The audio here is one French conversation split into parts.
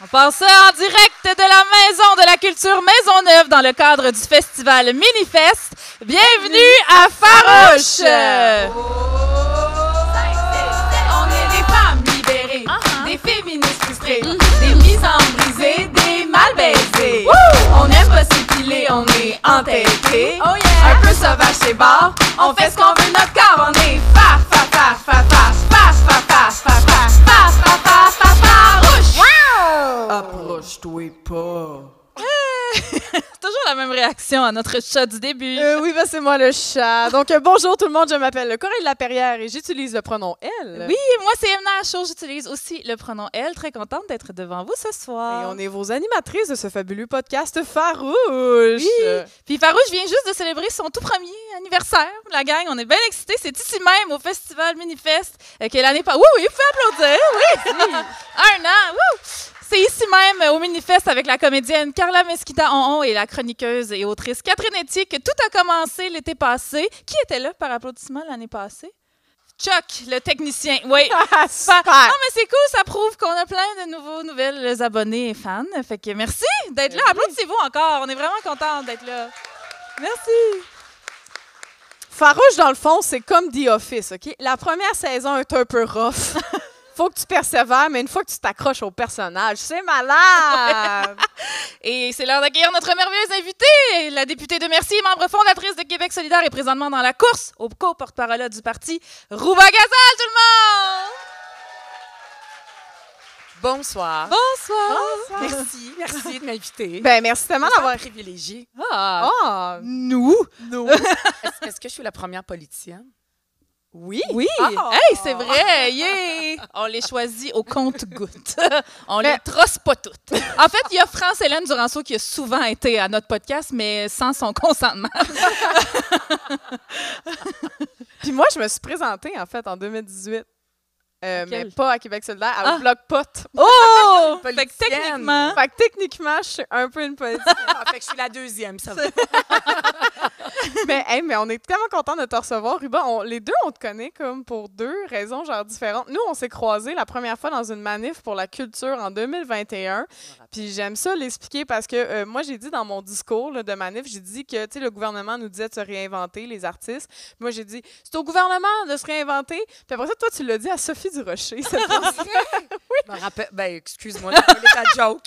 On passe ça en direct de la Maison de la Culture Maisonneuve dans le cadre du festival Minifest. Bienvenue à Farouche! On est des femmes libérées, des féministes frustrées, des misanthropes brisées, des mal baisées. On aime pas s'épiler, on est entêtés. Oh yeah. Un peu sauvage chez bar, on fait ce qu'on veut notre corps. On est approche-toi pas. Toujours la même réaction à notre chat du début. Oui, c'est moi le chat. Donc, bonjour tout le monde, je m'appelle Coralie Laperrière et j'utilise le pronom elle. Oui, moi c'est Emna Achour, j'utilise aussi le pronom elle. Très contente d'être devant vous ce soir. Et on est vos animatrices de ce fabuleux podcast Farouche. Oui, puis Farouche vient juste de célébrer son tout premier anniversaire. La gang, on est bien excités. C'est ici même au Festival Minifest que l'année passée... Oui, il faut applaudir, oui! 1 an, wouh! C'est ici même, au Minifest, avec la comédienne Carla Mesquita-Onhon et la chroniqueuse et autrice Catherine Etier, que tout a commencé l'été passé. Qui était là par applaudissement l'année passée? Chuck, le technicien. Oui. Super. Non, mais c'est cool, ça prouve qu'on a plein de nouvelles abonnés et fans. Fait que merci d'être là. Applaudissez-vous encore. On est vraiment contents d'être là. Merci. Farouche, dans le fond, c'est comme The Office, OK? La première saison est un peu rough. Faut que tu persévères, mais une fois que tu t'accroches au personnage, c'est malade! Et c'est l'heure d'accueillir notre merveilleuse invitée, la députée de Mercier, membre fondatrice de Québec solidaire et présentement dans la course au co-porte-parole du parti, Rouba Gazal, tout le monde! Bonsoir. Bonsoir! Merci de m'inviter. Ben, merci tellement d'avoir... privilégié. Ah! Nous? Est-ce que je suis la première politicienne? Oui! Oui! Hey, c'est vrai! Yeah! On les choisit au compte-gouttes. On les trosse pas toutes. En fait, il y a France-Hélène Duranceau qui a souvent été à notre podcast, mais sans son consentement. Puis moi, je me suis présentée, en fait, en 2018. Mais pas à Québec solidaire, au Bloc Pot. Oh! Fait Fait que techniquement... Fait que techniquement, je suis un peu une politicienne. Fait que je suis la deuxième, ça va. mais on est tellement contents de te recevoir, Ruba. Les deux, on te connaît comme pour deux raisons genre différentes. Nous, on s'est croisés la première fois dans une manif pour la culture en 2021. Puis j'aime ça l'expliquer parce que moi, j'ai dit dans mon discours là, de manif, j'ai dit que le gouvernement nous disait de se réinventer, les artistes. Puis moi, j'ai dit, c'est au gouvernement de se réinventer. Puis après ça, toi, tu l'as dit à Sophie Durocher. Oui. Je me rappelle. Ben, excuse-moi, c'est ta joke.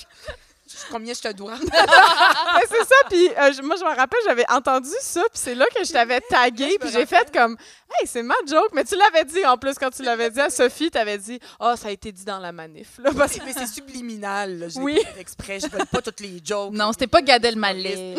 Combien je te dois? C'est ça, puis moi, je me rappelle, j'avais entendu ça, puis c'est là que je t'avais tagué, puis j'ai fait comme « Hey, c'est ma joke! » Mais tu l'avais dit, en plus, quand tu l'avais dit à Sophie, tu avais dit « Ah, ça a été dit dans la manif. » Mais c'est subliminal, là. Je l'ai pas fait exprès, je ne veux pas toutes les jokes. Non, c'était pas Gad Elmaleh.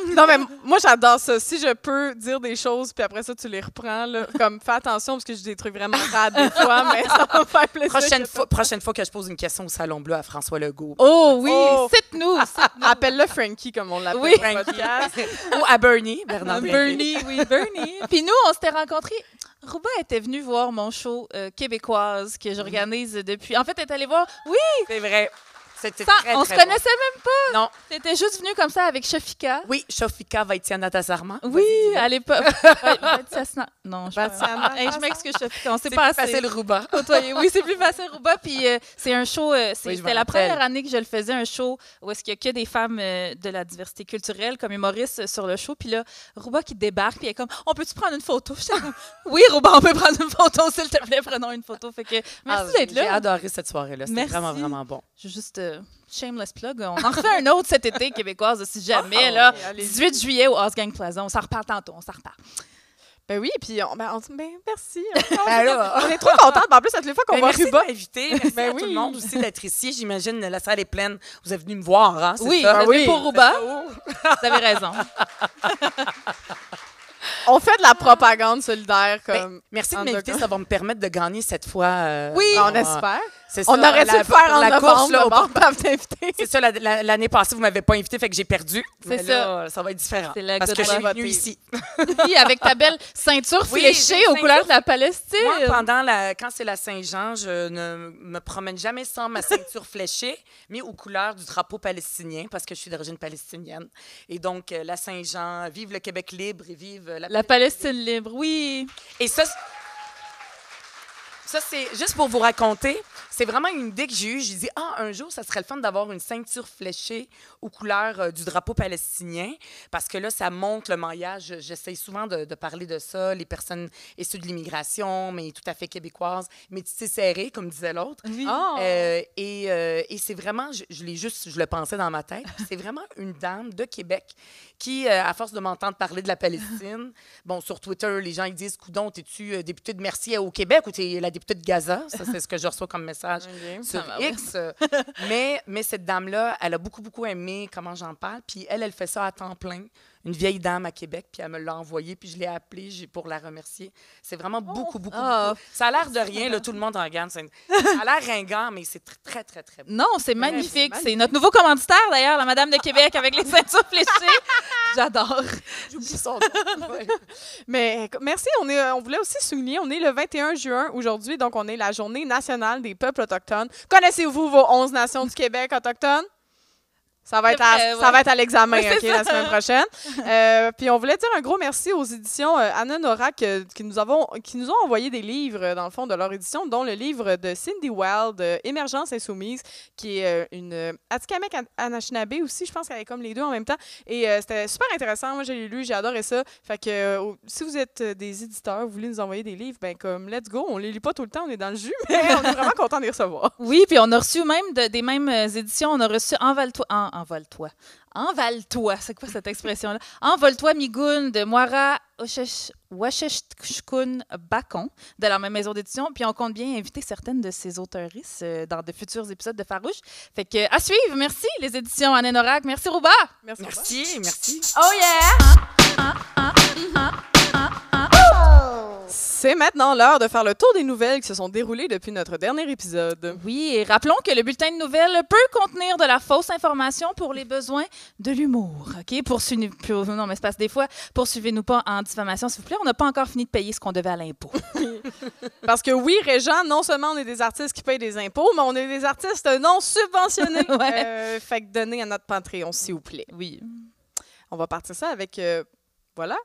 Non, mais moi, j'adore ça. Si je peux dire des choses, puis après ça, tu les reprends, là, comme fais attention, parce que j'ai des trucs vraiment rades des fois, mais ça va me faire plaisir. Prochaine fois que je pose une question au Salon Bleu à François Legault. Oh oui, cite-nous! Appelle-le Frankie, comme on l'appelle oui. au podcast. Ou à Bernie, Bernard Bernie, oui, Bernie. Puis nous, on s'était rencontrés. Rouba était venue voir mon show québécoise que j'organise depuis... En fait, elle est allée voir... Oui! C'est vrai. C'était on se connaissait même pas. Non. T'étais juste venue comme ça avec Shafika. Oui, Shafika Vaitiana Tazarman. Oui, à l'époque. Non, je m'excuse, Shafika. On s'est pas assez. C'est plus facile, Rouba. Oui, c'est plus facile, Rouba. Puis c'est un show. C'était la rappelle. première année que je le faisais, un show où est-ce qu'il y a que des femmes de la diversité culturelle comme humoristes sur le show. Puis là, Rouba qui débarque, puis elle est comme, on peut-tu prendre une photo? J'étais comme, oui, Rouba, on peut prendre une photo, s'il te plaît, prenons une photo. Fait que merci d'être là. J'ai adoré cette soirée-là. C'était vraiment, vraiment bon. Je veux juste shameless plug. On en refait un autre cet été, québécoise, si jamais. Là, 18 juillet au Osgang Plaza. On s'en reparle tantôt. On s'en reparle. Ben oui, puis merci. On est trop contents. En plus, c'est la fois qu'on voit Ruba. Invité. Merci à tout le monde aussi d'être ici. J'imagine la salle est pleine. Vous êtes venu me voir, hein? Oui, ça? oui. Pour Rouba. Vous avez raison. On fait de la propagande solidaire. Merci de m'inviter. Ça va me permettre de gagner cette fois. Oui, on espère. C'est ça, on aurait dû le faire en novembre. C'est ça, l'année passée, vous ne m'avez pas invité, fait que j'ai perdu. C'est ça. Là, ça va être différent. Parce que je suis venue ici. Oui, avec ta belle ceinture fléchée aux couleurs de la Palestine. Moi, quand c'est la Saint-Jean, je ne me promène jamais sans ma ceinture fléchée, mais aux couleurs du drapeau palestinien, parce que je suis d'origine palestinienne. Et donc, la Saint-Jean, vive le Québec libre et vive la Palestine libre, oui. Et ça... Ça, c'est juste pour vous raconter. C'est vraiment une idée que j'ai eue. J'ai dit, un jour, ça serait le fun d'avoir une ceinture fléchée aux couleurs du drapeau palestinien, parce que là, ça montre le maillage. J'essaie souvent de parler de ça, les personnes issues de l'immigration, mais tout à fait québécoises, métissées serrées, comme disait l'autre. Oui. Et c'est vraiment, je le pensais dans ma tête, puis c'est vraiment une dame de Québec qui, à force de m'entendre parler de la Palestine, bon, sur Twitter, les gens ils disent, coudon, t'es-tu députée de Mercier au Québec ou t'es la députée de Gaza? Ça, c'est ce que je reçois comme message sur X. Mais cette dame-là, elle a beaucoup, beaucoup aimé comment j'en parle, puis elle fait ça à temps plein. Une vieille dame à Québec, puis elle me l'a envoyé, puis je l'ai appelée pour la remercier. C'est vraiment beaucoup, beaucoup. Ça a l'air de rien, là, tout le monde regarde. Ça a l'air ringant, mais c'est très, très, très bon. Non, c'est magnifique. C'est notre nouveau commanditaire, d'ailleurs, la Madame de Québec avec les ceintures fléchées. J'adore. J'oublie son nom. Ouais. Mais merci, on voulait aussi souligner, on est le 21 juin aujourd'hui, donc on est la Journée nationale des peuples autochtones. Connaissez-vous vos 11 nations du Québec autochtones? Ça va être à l'examen, OK, la semaine prochaine. Puis on voulait dire un gros merci aux éditions Anna-Nora qui nous ont envoyé des livres, dans le fond, de leur édition, dont le livre de Cindy Wild, Émergence insoumise, qui est une Atikamekw aussi, je pense qu'elle est comme les deux en même temps. Et c'était super intéressant. Moi, j'ai lu, j'ai adoré ça. Fait que si vous êtes des éditeurs, vous voulez nous envoyer des livres, ben comme let's go. On les lit pas tout le temps, on est dans le jus, mais on est vraiment content de les recevoir. Oui, puis on a reçu même des mêmes éditions, on a reçu Envale-toi, c'est quoi cette expression-là? Envole-toi, Migoun, de Moira Washeshkun Bacon, de la même maison d'édition. Puis on compte bien inviter certaines de ces auteuristes dans de futurs épisodes de Farouche. Fait que, à suivre, merci les éditions Anne-Norac. Merci Rouba. Merci. Oh yeah! C'est maintenant l'heure de faire le tour des nouvelles qui se sont déroulées depuis notre dernier épisode. Oui, et rappelons que le bulletin de nouvelles peut contenir de la fausse information pour les besoins de l'humour. OK? Non, mais c'est parce que des fois, poursuivez-nous pas en diffamation, s'il vous plaît. On n'a pas encore fini de payer ce qu'on devait à l'impôt. Parce que oui, Régent, non seulement on est des artistes qui payent des impôts, mais on est des artistes non subventionnés. Ouais. Fait que donnez à notre Patreon, s'il vous plaît. Oui. On va partir ça avec... voilà.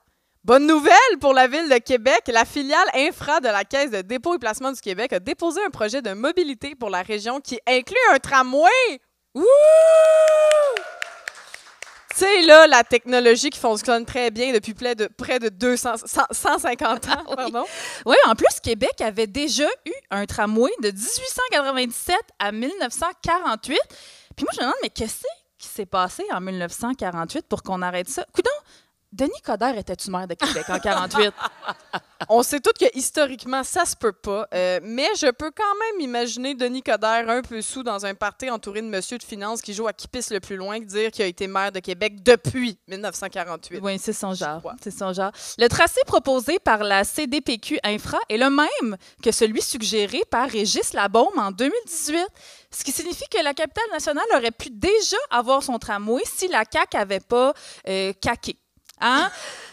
Bonne nouvelle pour la Ville de Québec. La filiale infra de la Caisse de dépôt et placement du Québec a déposé un projet de mobilité pour la région qui inclut un tramway. Wouh! Tu sais, là, la technologie qui fonctionne très bien depuis près de 150 ans. Pardon. Oui, en plus, Québec avait déjà eu un tramway de 1897 à 1948. Puis moi, je me demande, mais qu'est-ce qui s'est passé en 1948 pour qu'on arrête ça? Coudon! Denis Coderre était-tu maire de Québec en 48? On sait tous que historiquement, ça se peut pas, mais je peux quand même imaginer Denis Coderre un peu sous dans un party entouré de monsieur de finances qui joue à qui pisse le plus loin, dire qu'il a été maire de Québec depuis 1948. Oui, c'est son genre. C'est son genre. Le tracé proposé par la CDPQ Infra est le même que celui suggéré par Régis Labaume en 2018. Ce qui signifie que la capitale nationale aurait pu déjà avoir son tramway si la CAQ n'avait pas caqué. Hein?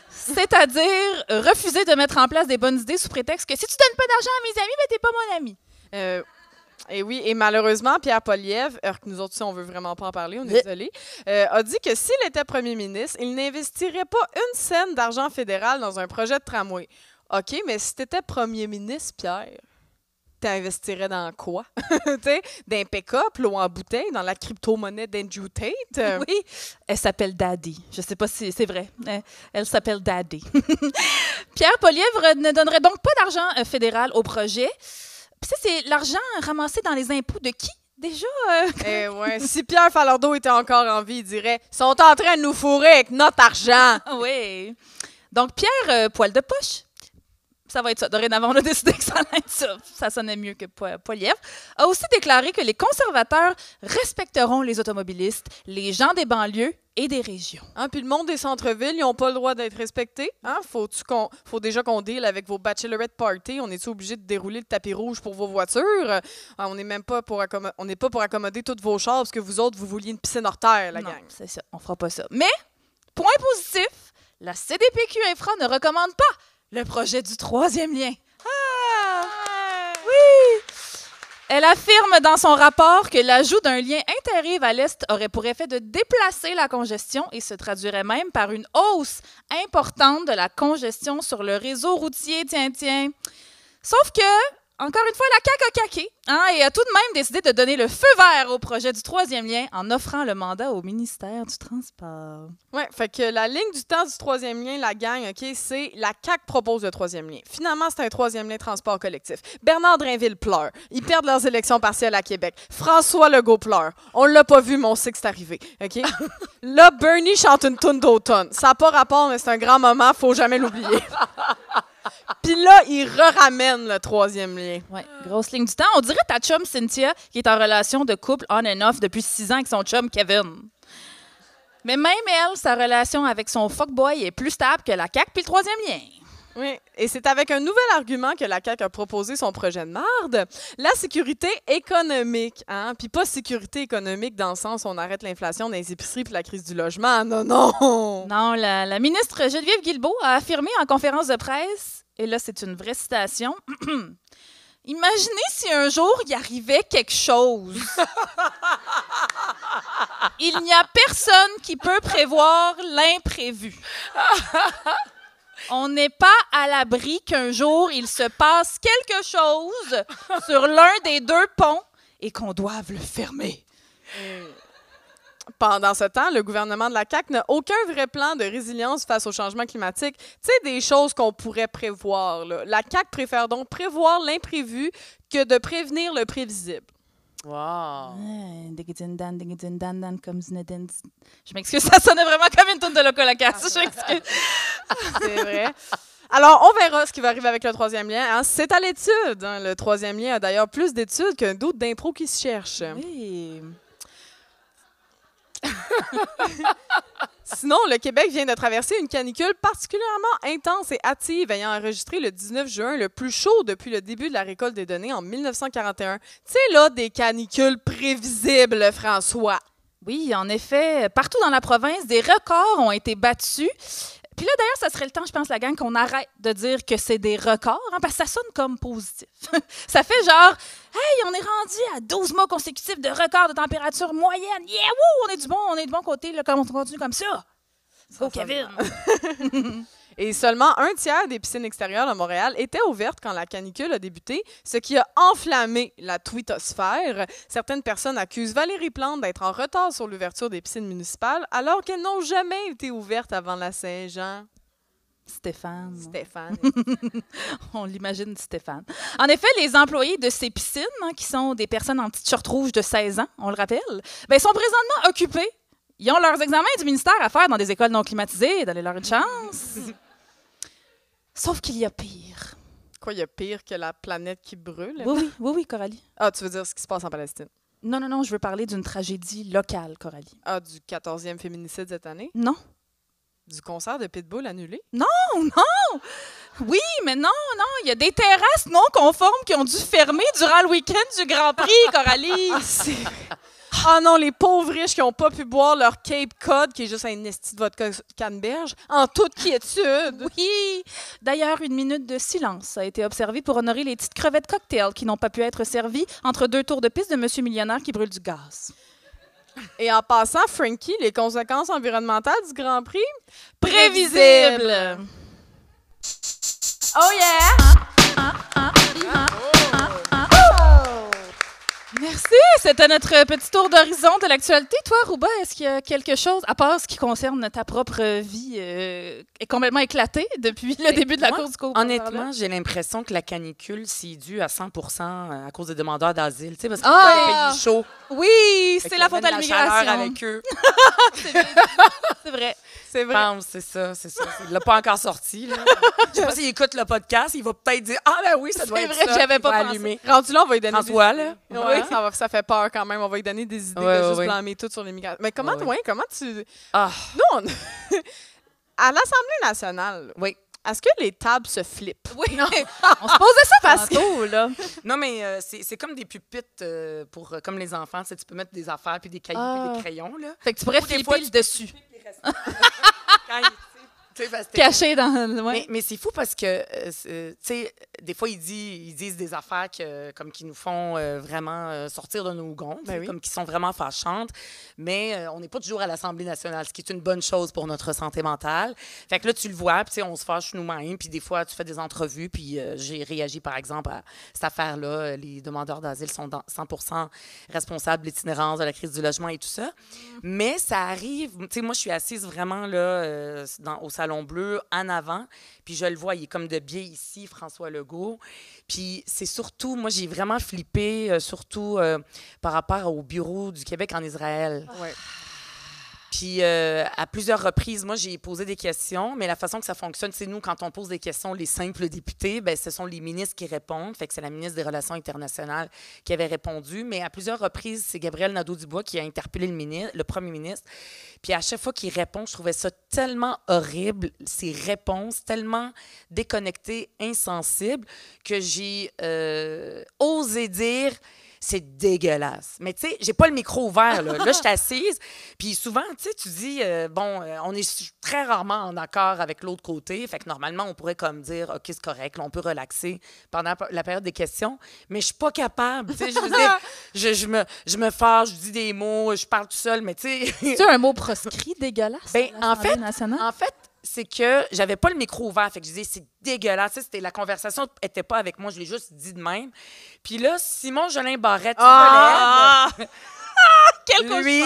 C'est-à-dire refuser de mettre en place des bonnes idées sous prétexte que si tu donnes pas d'argent à mes amis, ben t'es pas mon ami. Et oui, et malheureusement, Pierre Poilievre, que nous autres, on veut vraiment pas en parler, on est désolé, a dit que s'il était premier ministre, il n'investirait pas une scène d'argent fédéral dans un projet de tramway. OK, mais si t'étais premier ministre, Pierre, t'investirais dans quoi? D'un pick-up, l'eau en bouteille, dans la crypto-monnaie d'Andrew Tate? Oui, elle s'appelle Daddy. Je sais pas si c'est vrai. Elle s'appelle Daddy. Pierre Poilievre ne donnerait donc pas d'argent fédéral au projet. Puis ça, c'est l'argent ramassé dans les impôts de qui? Déjà? Ouais. Si Pierre Falardeau était encore en vie, il dirait « Ils sont en train de nous fourrer avec notre argent! » Oui. Donc, Pierre, poil de poche. Ça va être ça. Dorénavant, on a décidé que ça allait être ça. Ça sonnait mieux que Poilievre. A aussi déclaré que les conservateurs respecteront les automobilistes, les gens des banlieues et des régions. Hein, puis le monde des centres-villes, ils n'ont pas le droit d'être respectés. Hein? Faut déjà qu'on deal avec vos bachelorette parties. On est obligé de dérouler le tapis rouge pour vos voitures? On n'est même pas pour accommoder tous vos chars parce que vous autres, vous vouliez une piscine hors terre, la gang. C'est ça. On fera pas ça. Mais, point positif, la CDPQ Infra ne recommande pas le projet du troisième lien. Ah! Oui! Elle affirme dans son rapport que l'ajout d'un lien interrive à l'Est aurait pour effet de déplacer la congestion et se traduirait même par une hausse importante de la congestion sur le réseau routier. Tiens. Sauf que, encore une fois, la CAQ a caqué, hein, et a tout de même décidé de donner le feu vert au projet du troisième lien en offrant le mandat au ministère du Transport. Oui, fait que la ligne du temps du troisième lien, la gang, OK, c'est la CAQ propose le troisième lien. Finalement, c'est un troisième lien transport collectif. Bernard Drinville pleure. Ils perdent leurs élections partielles à Québec. François Legault pleure. On l'a pas vu, mais on sait que c'est arrivé, OK? Là, Bernie chante une toune d'automne. Ça n'a pas rapport, mais c'est un grand moment, faut jamais l'oublier. Puis là, il ramène le troisième lien. Ouais, grosse ligne du temps. On dirait ta chum Cynthia, qui est en relation de couple on and off depuis 6 ans avec son chum Kevin. Mais même elle, sa relation avec son fuckboy est plus stable que la CAQ puis le troisième lien. Oui, et c'est avec un nouvel argument que la CAQ a proposé son projet de marde, la sécurité économique. Hein? Puis pas sécurité économique dans le sens où on arrête l'inflation dans les épiceries puis la crise du logement. Non, non! Non, la ministre Geneviève Guilbeault a affirmé en conférence de presse, et là c'est une vraie citation, « Imaginez si un jour il arrivait quelque chose. Il n'y a personne qui peut prévoir l'imprévu. On n'est pas à l'abri qu'un jour, il se passe quelque chose sur l'un des 2 ponts et qu'on doive le fermer. » Pendant ce temps, le gouvernement de la CAQ n'a aucun vrai plan de résilience face au changement climatique. Tu sais, des choses qu'on pourrait prévoir. Là. La CAQ préfère donc prévoir l'imprévu que de prévenir le prévisible. Wow! Comme Zinedine. Je m'excuse, ça sonnait vraiment comme une toune de Loco Locas. Je m'excuse. C'est vrai. Alors, on verra ce qui va arriver avec le troisième lien. Hein. C'est à l'étude. Hein. Le troisième lien a d'ailleurs plus d'études qu'un doute d'impro qui se cherche. Oui. Sinon, le Québec vient de traverser une canicule particulièrement intense et hâtive, ayant enregistré le 19 juin le plus chaud depuis le début de la récolte des données en 1941. Tu sais, là, des canicules prévisibles, François. Oui, en effet, partout dans la province, des records ont été battus. Puis là, d'ailleurs, ça serait le temps, je pense, la gang, qu'on arrête de dire que c'est des records, hein, parce que ça sonne comme positif. Ça fait genre, hey, on est rendu à 12 mois consécutifs de records de température moyenne. Yeah, wouh, on est du bon côté, là, comme on continue comme ça. Go, Kevin! Et seulement 1/3 des piscines extérieures à Montréal étaient ouvertes quand la canicule a débuté, ce qui a enflammé la twittosphère. Certaines personnes accusent Valérie Plante d'être en retard sur l'ouverture des piscines municipales, alors qu'elles n'ont jamais été ouvertes avant la Saint-Jean. Stéphane. On l'imagine, Stéphane. En effet, les employés de ces piscines, hein, qui sont des personnes en petite short rouge de 16 ans, on le rappelle, ben, sont présentement occupés. Ils ont leurs examens du ministère à faire dans des écoles non climatisées. Donnez-leur une chance. Sauf qu'il y a pire. Quoi, il y a pire que la planète qui brûle? Oui, Coralie. Ah, tu veux dire ce qui se passe en Palestine? Non, je veux parler d'une tragédie locale, Coralie. Ah, du 14e féminicide cette année? Non. Du concert de Pitbull annulé? Non! Oui, mais non, il y a des terrasses non conformes qui ont dû fermer durant le week-end du Grand Prix, Coralie. Ah non, les pauvres riches qui n'ont pas pu boire leur Cape Cod, qui est juste un esti de vodka canneberge, en toute quiétude. Oui. D'ailleurs, 1 minute de silence a été observée pour honorer les petites crevettes cocktail qui n'ont pas pu être servies entre 2 tours de piste de Monsieur Millionnaire qui brûle du gaz. Et en passant, Frankie, les conséquences environnementales du Grand Prix? Prévisible. Oh yeah! Merci, c'était notre petit tour d'horizon de l'actualité. Toi, Rouba, est-ce qu'il y a quelque chose, à part ce qui concerne ta propre vie, est complètement éclatée depuis le début de la course du cours? Honnêtement, j'ai l'impression que la canicule, c'est dû à 100% à cause des demandeurs d'asile. Tu sais, parce que Ah! c'est un pays chaud. Oui, Fait c'est qu'il la faute à amène la chaleur l'immigration. avec eux. C'est vrai. C'est Je vrai. pense, c'est ça. Il l'a pas encore sorti. Là. Je sais pas s'il écoute le podcast, il va peut-être dire « Ah ben oui, ça doit C'est être vrai, ça. » j'avais Il pas va pensé. allumer. Rendu là, on va lui donner François, des là. idées. Ouais, ça fait peur quand même. On va lui donner des idées de juste blâmer tout sur l'immigration. Mais comment, comment tu... Ah, Nous, à l'Assemblée nationale, oui. est-ce que les tables se flippent? Oui, on se posait ça tantôt, là. Non, mais c'est comme des pupitres pour comme les enfants. Tu sais, tu peux mettre des affaires, puis des cahiers, puis des crayons. Là. Fait que tu pourrais Ou des fois, flipper le dessus. Quand Caché dans... Ouais. Mais c'est fou parce que, tu sais, des fois, ils disent des affaires comme qui nous font vraiment sortir de nos gonds, comme qui sont vraiment fâchantes, mais on n'est pas toujours à l'Assemblée nationale, ce qui est une bonne chose pour notre santé mentale. Fait que là, tu le vois, puis on se fâche nous-mêmes, puis des fois, tu fais des entrevues, puis j'ai réagi, par exemple, à cette affaire-là. Les demandeurs d'asile sont 100% responsables de l'itinérance, de la crise du logement et tout ça. Mais ça arrive, tu sais, moi, je suis assise vraiment là, au Salon Bleu, en avant, puis je le vois, il est comme de biais ici, François Legault. Puis c'est surtout, moi, j'ai vraiment flippé, surtout par rapport au bureau du Québec en Israël. Ouais. Puis, à plusieurs reprises, moi, j'ai posé des questions, mais la façon que ça fonctionne, c'est nous, quand on pose des questions, les simples députés, bien, ce sont les ministres qui répondent. Fait que c'est la ministre des Relations internationales qui avait répondu. Mais à plusieurs reprises, c'est Gabriel Nadeau-Dubois qui a interpellé le premier ministre. Puis à chaque fois qu'il répond, je trouvais ça tellement horrible, ses réponses, tellement déconnectées, insensibles, que j'ai osé dire... C'est dégueulasse. Mais tu sais, j'ai pas le micro ouvert, là. Là, je suis assise. Puis souvent, tu sais, tu dis, on est très rarement en accord avec l'autre côté. Fait que normalement, on pourrait comme dire, OK, c'est correct, là, on peut relaxer pendant la période des questions. Mais je suis pas capable. Tu sais, je veux dire, je me fâche, je dis des mots, je parle tout seul, mais tu sais... C'est un mot proscrit dégueulasse? Ben, en fait, c'est que j'avais pas le micro ouvert. Fait que je disais, c'est dégueulasse. La conversation n'était pas avec moi. Je l'ai juste dit de même. Puis là, Simon Jolin Barrette se lève. Lui,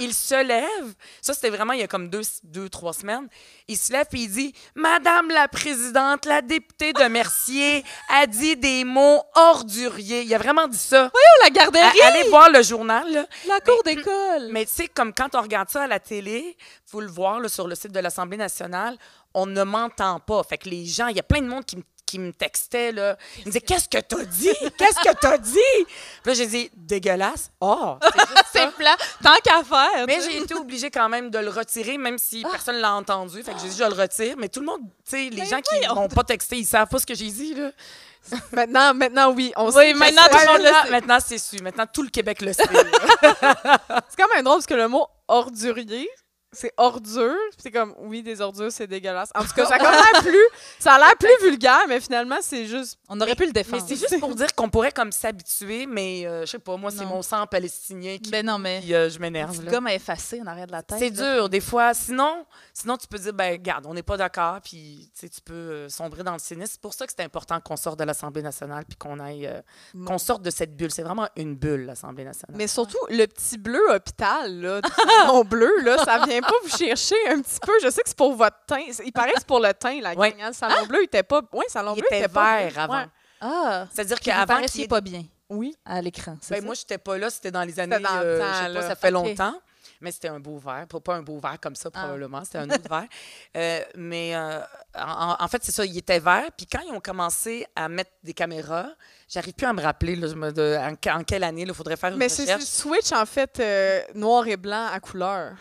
il se lève. Ça, c'était vraiment il y a comme 2-3 semaines. Il se lève et il dit « Madame la présidente, la députée de Mercier a dit des mots orduriers. » Il a vraiment dit ça. Voyons, la garderie! Allez voir le journal. Là. La cour d'école! Mais tu sais, comme quand on regarde ça à la télé, il faut le voir là, sur le site de l'Assemblée nationale, on ne m'entend pas. Fait que les gens, il y a plein de monde qui me textait, là. Il me disait « Qu'est-ce que t'as dit? Qu'est-ce que t'as dit? » Puis là, j'ai dit « Dégueulasse. » Oh, c'est plat. Tant qu'à faire. Mais j'ai été obligée quand même de le retirer, même si personne ne l'a entendu. Fait que j'ai dit « Je le retire. » Mais tout le monde, tu sais, les gens qui m'ont pas texté, ils savent pas ce que j'ai dit, là. Maintenant, oui. Maintenant, tout le monde le sait. Maintenant, c'est su. Maintenant, tout le Québec le sait. C'est quand même drôle parce que le mot « ordurier », c'est ordure, c'est comme oui, des ordures, c'est dégueulasse. En tout cas, ça a l'air plus vulgaire, mais finalement, c'est juste. On aurait pu le défendre. Mais c'est juste pour dire qu'on pourrait comme s'habituer, mais je sais pas, moi, c'est mon sang palestinien qui. Ben non, mais. je m'énerve. Le gomme à effacer en arrière de la tête. C'est dur, des fois. Sinon, tu peux dire, ben, regarde, on n'est pas d'accord, puis tu peux sombrer dans le cynisme. C'est pour ça que c'est important qu'on sorte de l'Assemblée nationale, puis qu'on aille. Qu'on sorte de cette bulle. C'est vraiment une bulle, l'Assemblée nationale. Mais surtout, le petit bleu hôpital, là, mon bleu, là, ça vient pas vous chercher un petit peu. Je sais que c'est pour votre teint. Il paraît que c'est pour le teint, la gang. Le salon bleu, il était pas. Oui, salon bleu, il était vert pas avant. Ouais. Ah! C'est-à-dire qu'avant. Vous paraissiez pas bien. Oui. À l'écran. Ben, moi, j'étais pas là. C'était dans les années. Dans le temps, je sais pas, là. ça fait longtemps. Mais c'était un beau verre. Pas un beau verre comme ça, probablement. C'était un autre verre. Mais en fait, c'est ça. Il était vert. Puis quand ils ont commencé à mettre des caméras, j'arrive plus à me rappeler là, en quelle année. Il faudrait faire une recherche. Mais c'est Switch, en fait, noir et blanc à couleur.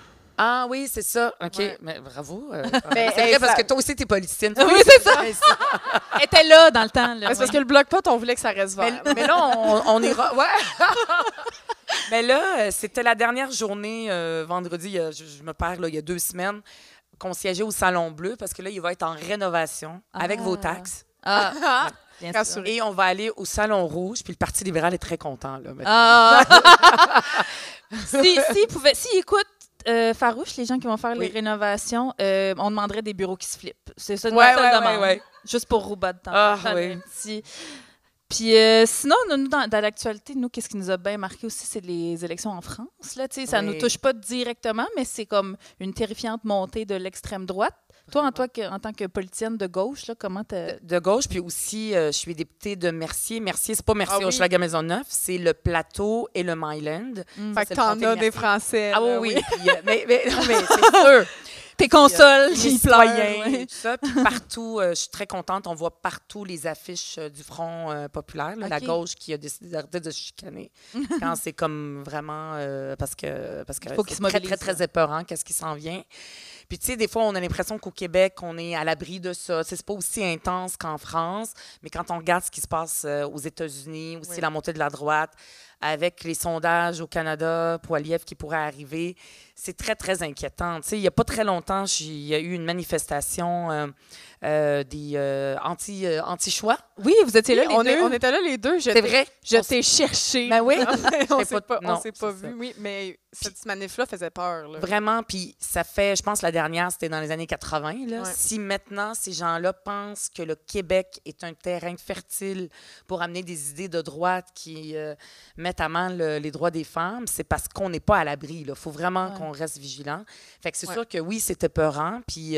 Ah oui, c'est ça. OK. Ouais. Mais bravo. Mais, c'est vrai parce que toi aussi, t'es politicienne. Oui, c'est ça. Elle était là dans le temps. Là, c'est parce que le bloc-pot, on voulait que ça reste vert. Mais là, on ira... Ouais. Mais là, c'était la dernière journée, vendredi, je me perds, là, il y a 2 semaines, qu'on siégeait au Salon Bleu parce que là, il va être en rénovation avec vos taxes. Ah. Bien sûr. Et on va aller au Salon Rouge, puis le Parti libéral est très content. Là, s'ils écoutent farouche, les gens qui vont faire les rénovations, on demanderait des bureaux qui se flippent. C'est ça notre seule demande. Ouais. Juste pour roubat de temps. Puis sinon, nous, dans l'actualité, nous, qu'est-ce qui nous a bien marqué aussi, c'est les élections en France. Là, ça ne nous touche pas directement, mais c'est comme une terrifiante montée de l'extrême droite. Toi, en tant que politicienne de gauche, là, comment de gauche, puis aussi, je suis députée de Mercier. Mercier, c'est pas Mercier Hochelaga-Maisonneuve, c'est le Plateau et le Myland. Fait que t'en as des Français. Ah oui. Puis, mais c'est sûr. Tes consoles, les citoyens, tout ça. Puis partout, je suis très contente. On voit partout les affiches du Front populaire, là, la gauche qui a décidé d'arrêter de se chicaner. Quand c'est comme vraiment... parce que c'est très, très, très épeurant, qu'est-ce qui s'en vient. Puis, tu sais, des fois, on a l'impression qu'au Québec, on est à l'abri de ça. C'est pas aussi intense qu'en France, mais quand on regarde ce qui se passe aux États-Unis, aussi la montée de la droite, avec les sondages au Canada, Poilievre qui pourrait arriver, c'est très, très inquiétant. Tu sais, il n'y a pas très longtemps, il y a eu une manifestation des anti-choix. Oui, vous étiez là, Oui, les deux. on était là les deux. C'est vrai? Je t'ai cherché. Ben oui. on Je s'est sais pas, pas- non, on s'est pas c'est vu, ça. oui. Mais cette manif-là faisait peur. Là. Vraiment, puis ça fait, je pense, la dernière, c'était dans les années 80. Là. Ouais. Si maintenant, ces gens-là pensent que le Québec est un terrain fertile pour amener des idées de droite qui mettent à mal les droits des femmes, c'est parce qu'on n'est pas à l'abri. Il faut vraiment qu'on reste vigilant. Fait que c'est sûr que oui, c'était peurant, puis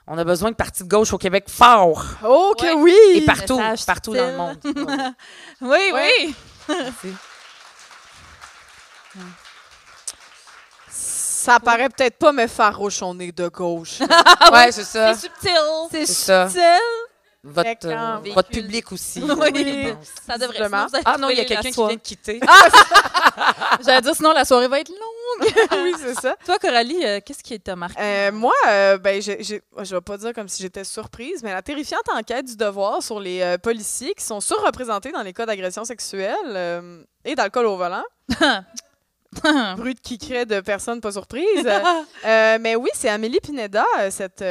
on a besoin de partis de gauche au Québec fort. Oh que Ouais. oui! Et partout, Message partout dans le monde. Ouais. Oui, Ouais. oui. Merci. Ça paraît peut-être pas, mais farouche, on est de gauche. Ouais, c'est ça. C'est subtil. C'est ça. subtil. Votre, Fait quand- votre public aussi. Oui. je pense. Ça devrait Visiblement. sinon, vous allez Ah non, il y a trouver la quelqu'un qui soirée. vient de quitter. J'allais dire, sinon, la soirée va être longue. Oui, c'est ça. Toi, Coralie, qu'est-ce qui t'a marqué? Moi, ben, je vais pas dire comme si j'étais surprise, mais la terrifiante enquête du Devoir sur les policiers qui sont surreprésentés dans les cas d'agression sexuelle et d'alcool au volant. Bruit de qui-crée de personnes pas surprises. Mais oui, c'est Amélie Pineda, cette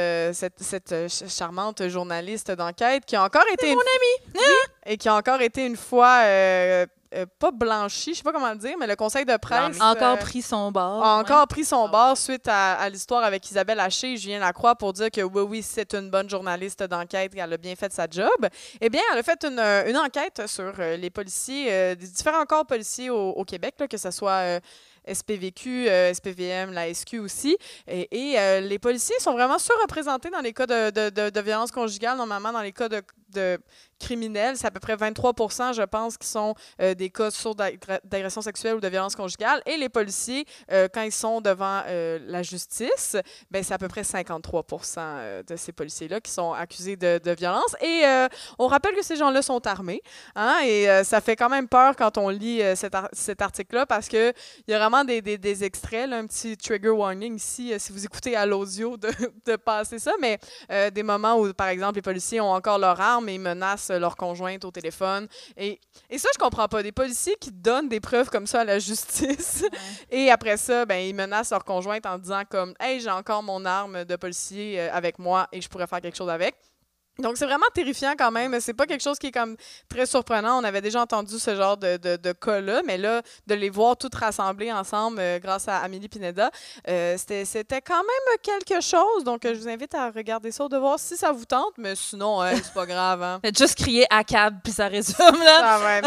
charmante journaliste d'enquête qui a encore été... mon amie! Et qui a encore été une fois... pas blanchie, je sais pas comment le dire, mais le conseil de presse... Encore pris son bord. a encore pris son bord suite à l'histoire avec Isabelle Haché et Julien Lacroix pour dire que oui, c'est une bonne journaliste d'enquête et elle a bien fait sa job. Eh bien, elle a fait une enquête sur les policiers, des différents corps policiers au Québec, là, que ce soit SPVQ, SPVM, la SQ aussi. Et les policiers sont vraiment surreprésentés dans les cas de violence conjugale, normalement dans les cas de criminels. C'est à peu près 23 % je pense, qui sont des cas d'agression sexuelle ou de violence conjugale. Et les policiers, quand ils sont devant la justice, ben, c'est à peu près 53 % de ces policiers-là qui sont accusés de violence. Et on rappelle que ces gens-là sont armés. Hein, et ça fait quand même peur quand on lit cet article-là parce qu'il y a vraiment des extraits, là, un petit trigger warning ici, si vous écoutez à l'audio de passer ça, mais des moments où, par exemple, les policiers ont encore leurs armes et ils menacent leur conjointe au téléphone. Et ça, je comprends pas. Des policiers qui donnent des preuves comme ça à la justice et après ça, ben, ils menacent leur conjointe en disant comme « Hey, j'ai encore mon arme de policier avec moi et je pourrais faire quelque chose avec ». Donc, c'est vraiment terrifiant quand même. C'est pas quelque chose qui est comme très surprenant. On avait déjà entendu ce genre de cas-là, mais là, de les voir toutes rassemblées ensemble grâce à Amélie Pineda, c'était quand même quelque chose. Donc, je vous invite à regarder ça au Devoir si ça vous tente, mais sinon, c'est pas grave. Hein. Faites juste crier à cab, puis ça résume, là.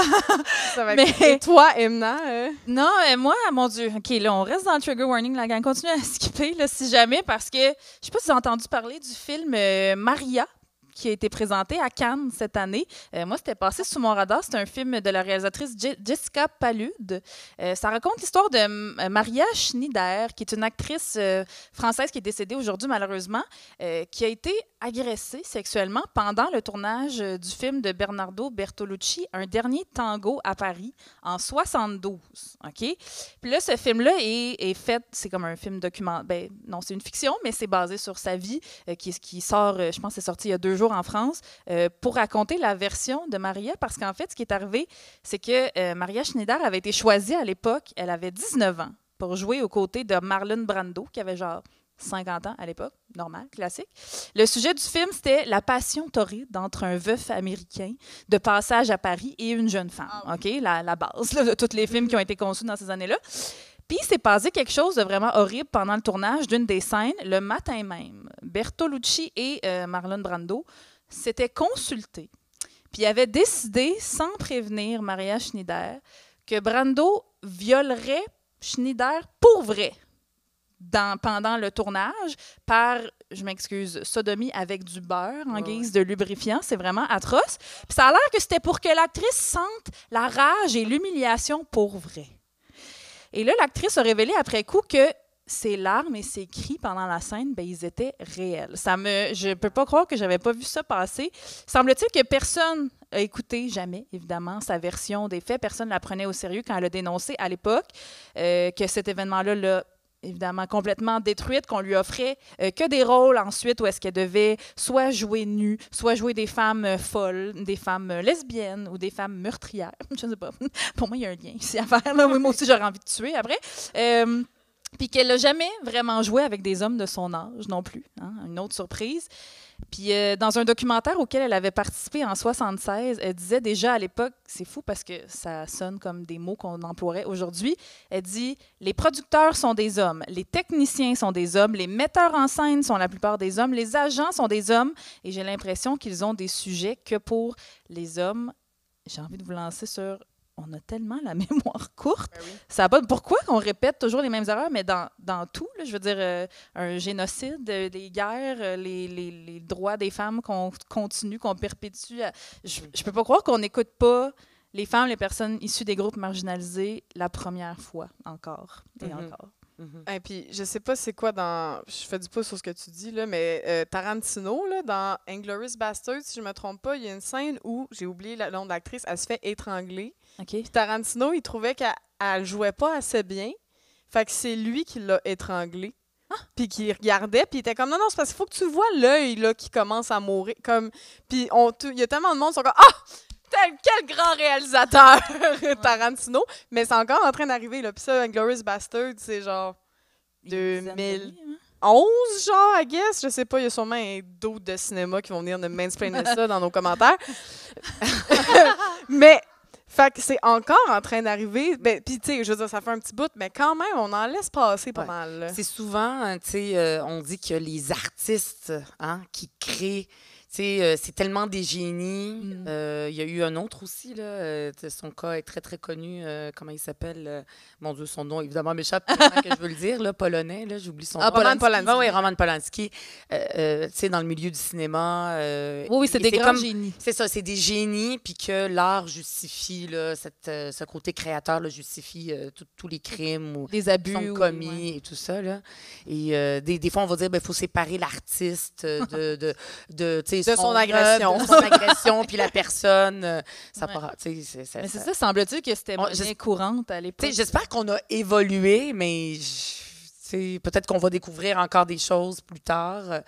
Ça va être... Mais- Et toi, Emna? Non, moi, mon Dieu. OK, là, on reste dans le trigger warning. La gang continue à skipper, là, si jamais, parce que je sais pas si vous avez entendu parler du film Maria, qui a été présenté à Cannes cette année. Moi, c'était passé sous mon radar. C'est un film de la réalisatrice Jessica Palud. Ça raconte l'histoire de Maria Schneider, qui est une actrice française qui est décédée aujourd'hui, malheureusement, qui a été agressée sexuellement pendant le tournage du film de Bernardo Bertolucci, Un dernier tango à Paris, en 72. OK? Puis là, ce film-là est fait, c'est comme un film documentaire. Ben, non, c'est une fiction, mais c'est basé sur sa vie, qui sort, je pense que c'est sorti il y a 2 jours en France, pour raconter la version de Maria, parce qu'en fait, ce qui est arrivé, c'est que Maria Schneider avait été choisie à l'époque, elle avait 19 ans, pour jouer aux côtés de Marlon Brando, qui avait genre 50 ans à l'époque, normal, classique. Le sujet du film, c'était la passion torride entre un veuf américain de passage à Paris et une jeune femme. OK? La base là, de tous les films qui ont été conçus dans ces années-là. Puis, il s'est passé quelque chose de vraiment horrible pendant le tournage d'une des scènes. Le matin même, Bertolucci et Marlon Brando s'étaient consultés. Puis, ils avaient décidé, sans prévenir Maria Schneider, que Brando violerait Schneider pour vrai pendant le tournage par, je m'excuse, sodomie avec du beurre en guise de lubrifiant. C'est vraiment atroce. Puis, ça a l'air que c'était pour que l'actrice sente la rage et l'humiliation pour vrai. Et là, l'actrice a révélé après coup que ses larmes et ses cris pendant la scène, ben, ils étaient réels. Je ne peux pas croire que je n'avais pas vu ça passer. Semble-t-il que personne n'a écouté, jamais, évidemment, sa version des faits. Personne ne la prenait au sérieux quand elle a dénoncé à l'époque que cet événement-là évidemment complètement détruite, qu'on lui offrait que des rôles ensuite où est-ce qu'elle devait soit jouer nue, soit jouer des femmes folles, des femmes lesbiennes ou des femmes meurtrières. Je ne sais pas. Pour moi, il y a un lien ici à faire. Là. Oui, moi aussi, j'aurais envie de tuer après. Puis qu'elle n'a jamais vraiment joué avec des hommes de son âge non plus. Hein? Une autre surprise. Puis dans un documentaire auquel elle avait participé en 1976, elle disait déjà à l'époque, c'est fou parce que ça sonne comme des mots qu'on emploierait aujourd'hui, elle dit « Les producteurs sont des hommes, les techniciens sont des hommes, les metteurs en scène sont la plupart des hommes, les agents sont des hommes et j'ai l'impression qu'ils ont des sujets que pour les hommes. » J'ai envie de vous lancer sur... On a tellement la mémoire courte. Ben oui. Ça a pas... Pourquoi on répète toujours les mêmes erreurs, mais dans tout, là, je veux dire, un génocide, des guerres, les droits des femmes qu'on continue, qu'on perpétue. Je peux pas croire qu'on n'écoute pas les femmes, les personnes issues des groupes marginalisés la première fois, encore et encore. Et puis, je sais pas c'est quoi dans... Je fais du pouce sur ce que tu dis, là, mais Tarantino, là, dans Inglourious Basterds, si je me trompe pas, il y a une scène où, j'ai oublié le nom de l'actrice, elle se fait étrangler. OK. Puis Tarantino, il trouvait qu'elle jouait pas assez bien. Fait que c'est lui qui l'a étranglée. Puis qui regardait, puis il était comme, non, c'est parce qu'il faut que tu vois l'œil là, qui commence à mourir. Comme... Puis il y a tellement de monde qui sont comme, quel grand réalisateur, Tarantino. Mais c'est encore en train d'arriver. Puis ça, Inglourious Basterds, c'est genre 2011, genre, I guess. Je sais pas, il y a sûrement un d'autres de cinéma qui vont venir de mansplainer ça dans nos commentaires. Mais, fait que c'est encore en train d'arriver. Ben, puis, tu sais, je veux dire, ça fait un petit bout, mais quand même, on en laisse passer pas mal. Là. C'est souvent, tu sais, on dit que les artistes qui créent, tu sais, c'est tellement des génies. Il y a eu un autre aussi, là. Son cas est très, très connu. Comment il s'appelle? Mon Dieu, son nom, évidemment, m'échappe. Que je veux le dire, là, polonais, là, j'oublie son nom. Roman Polanski. Oui, Roman Polanski. Tu sais, dans le milieu du cinéma. Oui, c'est des grands génies. C'est ça, c'est des génies, puis que l'art justifie, là, ce côté créateur, là, justifie tous les crimes ou des abus qui sont commis et tout ça, là. Et des fois, on va dire, il faut séparer l'artiste de son agression. De son agression, puis la personne. Ça part, mais c'est ça, semble-t-il que c'était monnaie courante à l'époque. J'espère qu'on a évolué, mais peut-être qu'on va découvrir encore des choses plus tard.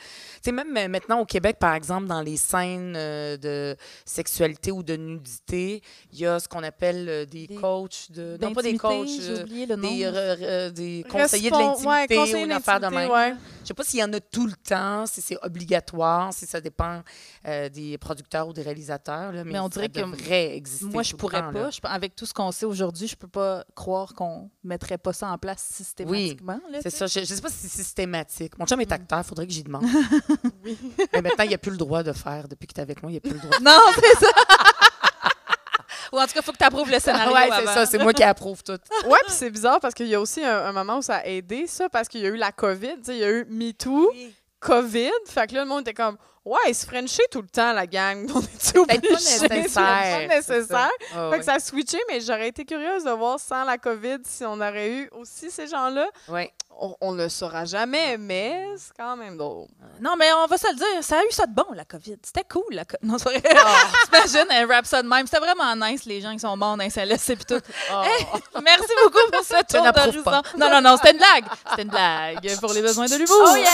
Même maintenant au Québec, par exemple, dans les scènes de sexualité ou de nudité, il y a ce qu'on appelle des coachs non pas des coachs, j'ai oublié le nom. Des conseillers de l'intimité ou une affaire de même. Ouais. Je sais pas s'il y en a tout le temps, si c'est obligatoire, si ça dépend des producteurs ou des réalisateurs, là, mais on dirait ça devrait exister. Moi, je pourrais pas. Avec tout ce qu'on sait aujourd'hui, je peux pas croire qu'on mettrait pas ça en place systématiquement. Oui, c'est ça. Je sais pas si c'est systématique. Mon chum est acteur, faudrait que j'y demande. Oui. Mais maintenant, il n'y a plus le droit de faire. Depuis que tu es avec moi, il n'y a plus le droit. Non, c'est ça! Ou en tout cas, il faut que tu approuves le scénario. Oui, c'est ça. C'est moi qui approuve tout. Oui, puis c'est bizarre parce qu'il y a aussi un moment où ça a aidé ça, parce qu'il y a eu la COVID. Il y a eu MeToo, COVID. Fait que là, le monde était comme, ouais, ils se frenchaient tout le temps, la gang. On était obligés. Peut-être pas nécessaire. Pas nécessaire. Oh, fait que ça a switché, mais j'aurais été curieuse de voir sans la COVID si on aurait eu aussi ces gens-là. Oui. On le saura jamais, mais c'est quand même drôle. Non, mais on va se le dire, ça a eu ça de bon, la COVID. C'était cool, la COVID. Non, c'est vrai. T'imagines, un rap ça de même. C'était vraiment nice, les gens qui sont morts dans les CLS et puis tout. Hey, merci beaucoup pour ce tour d'horizon. Non, c'était une blague. C'était une blague pour les besoins de l'humour. Oh yeah!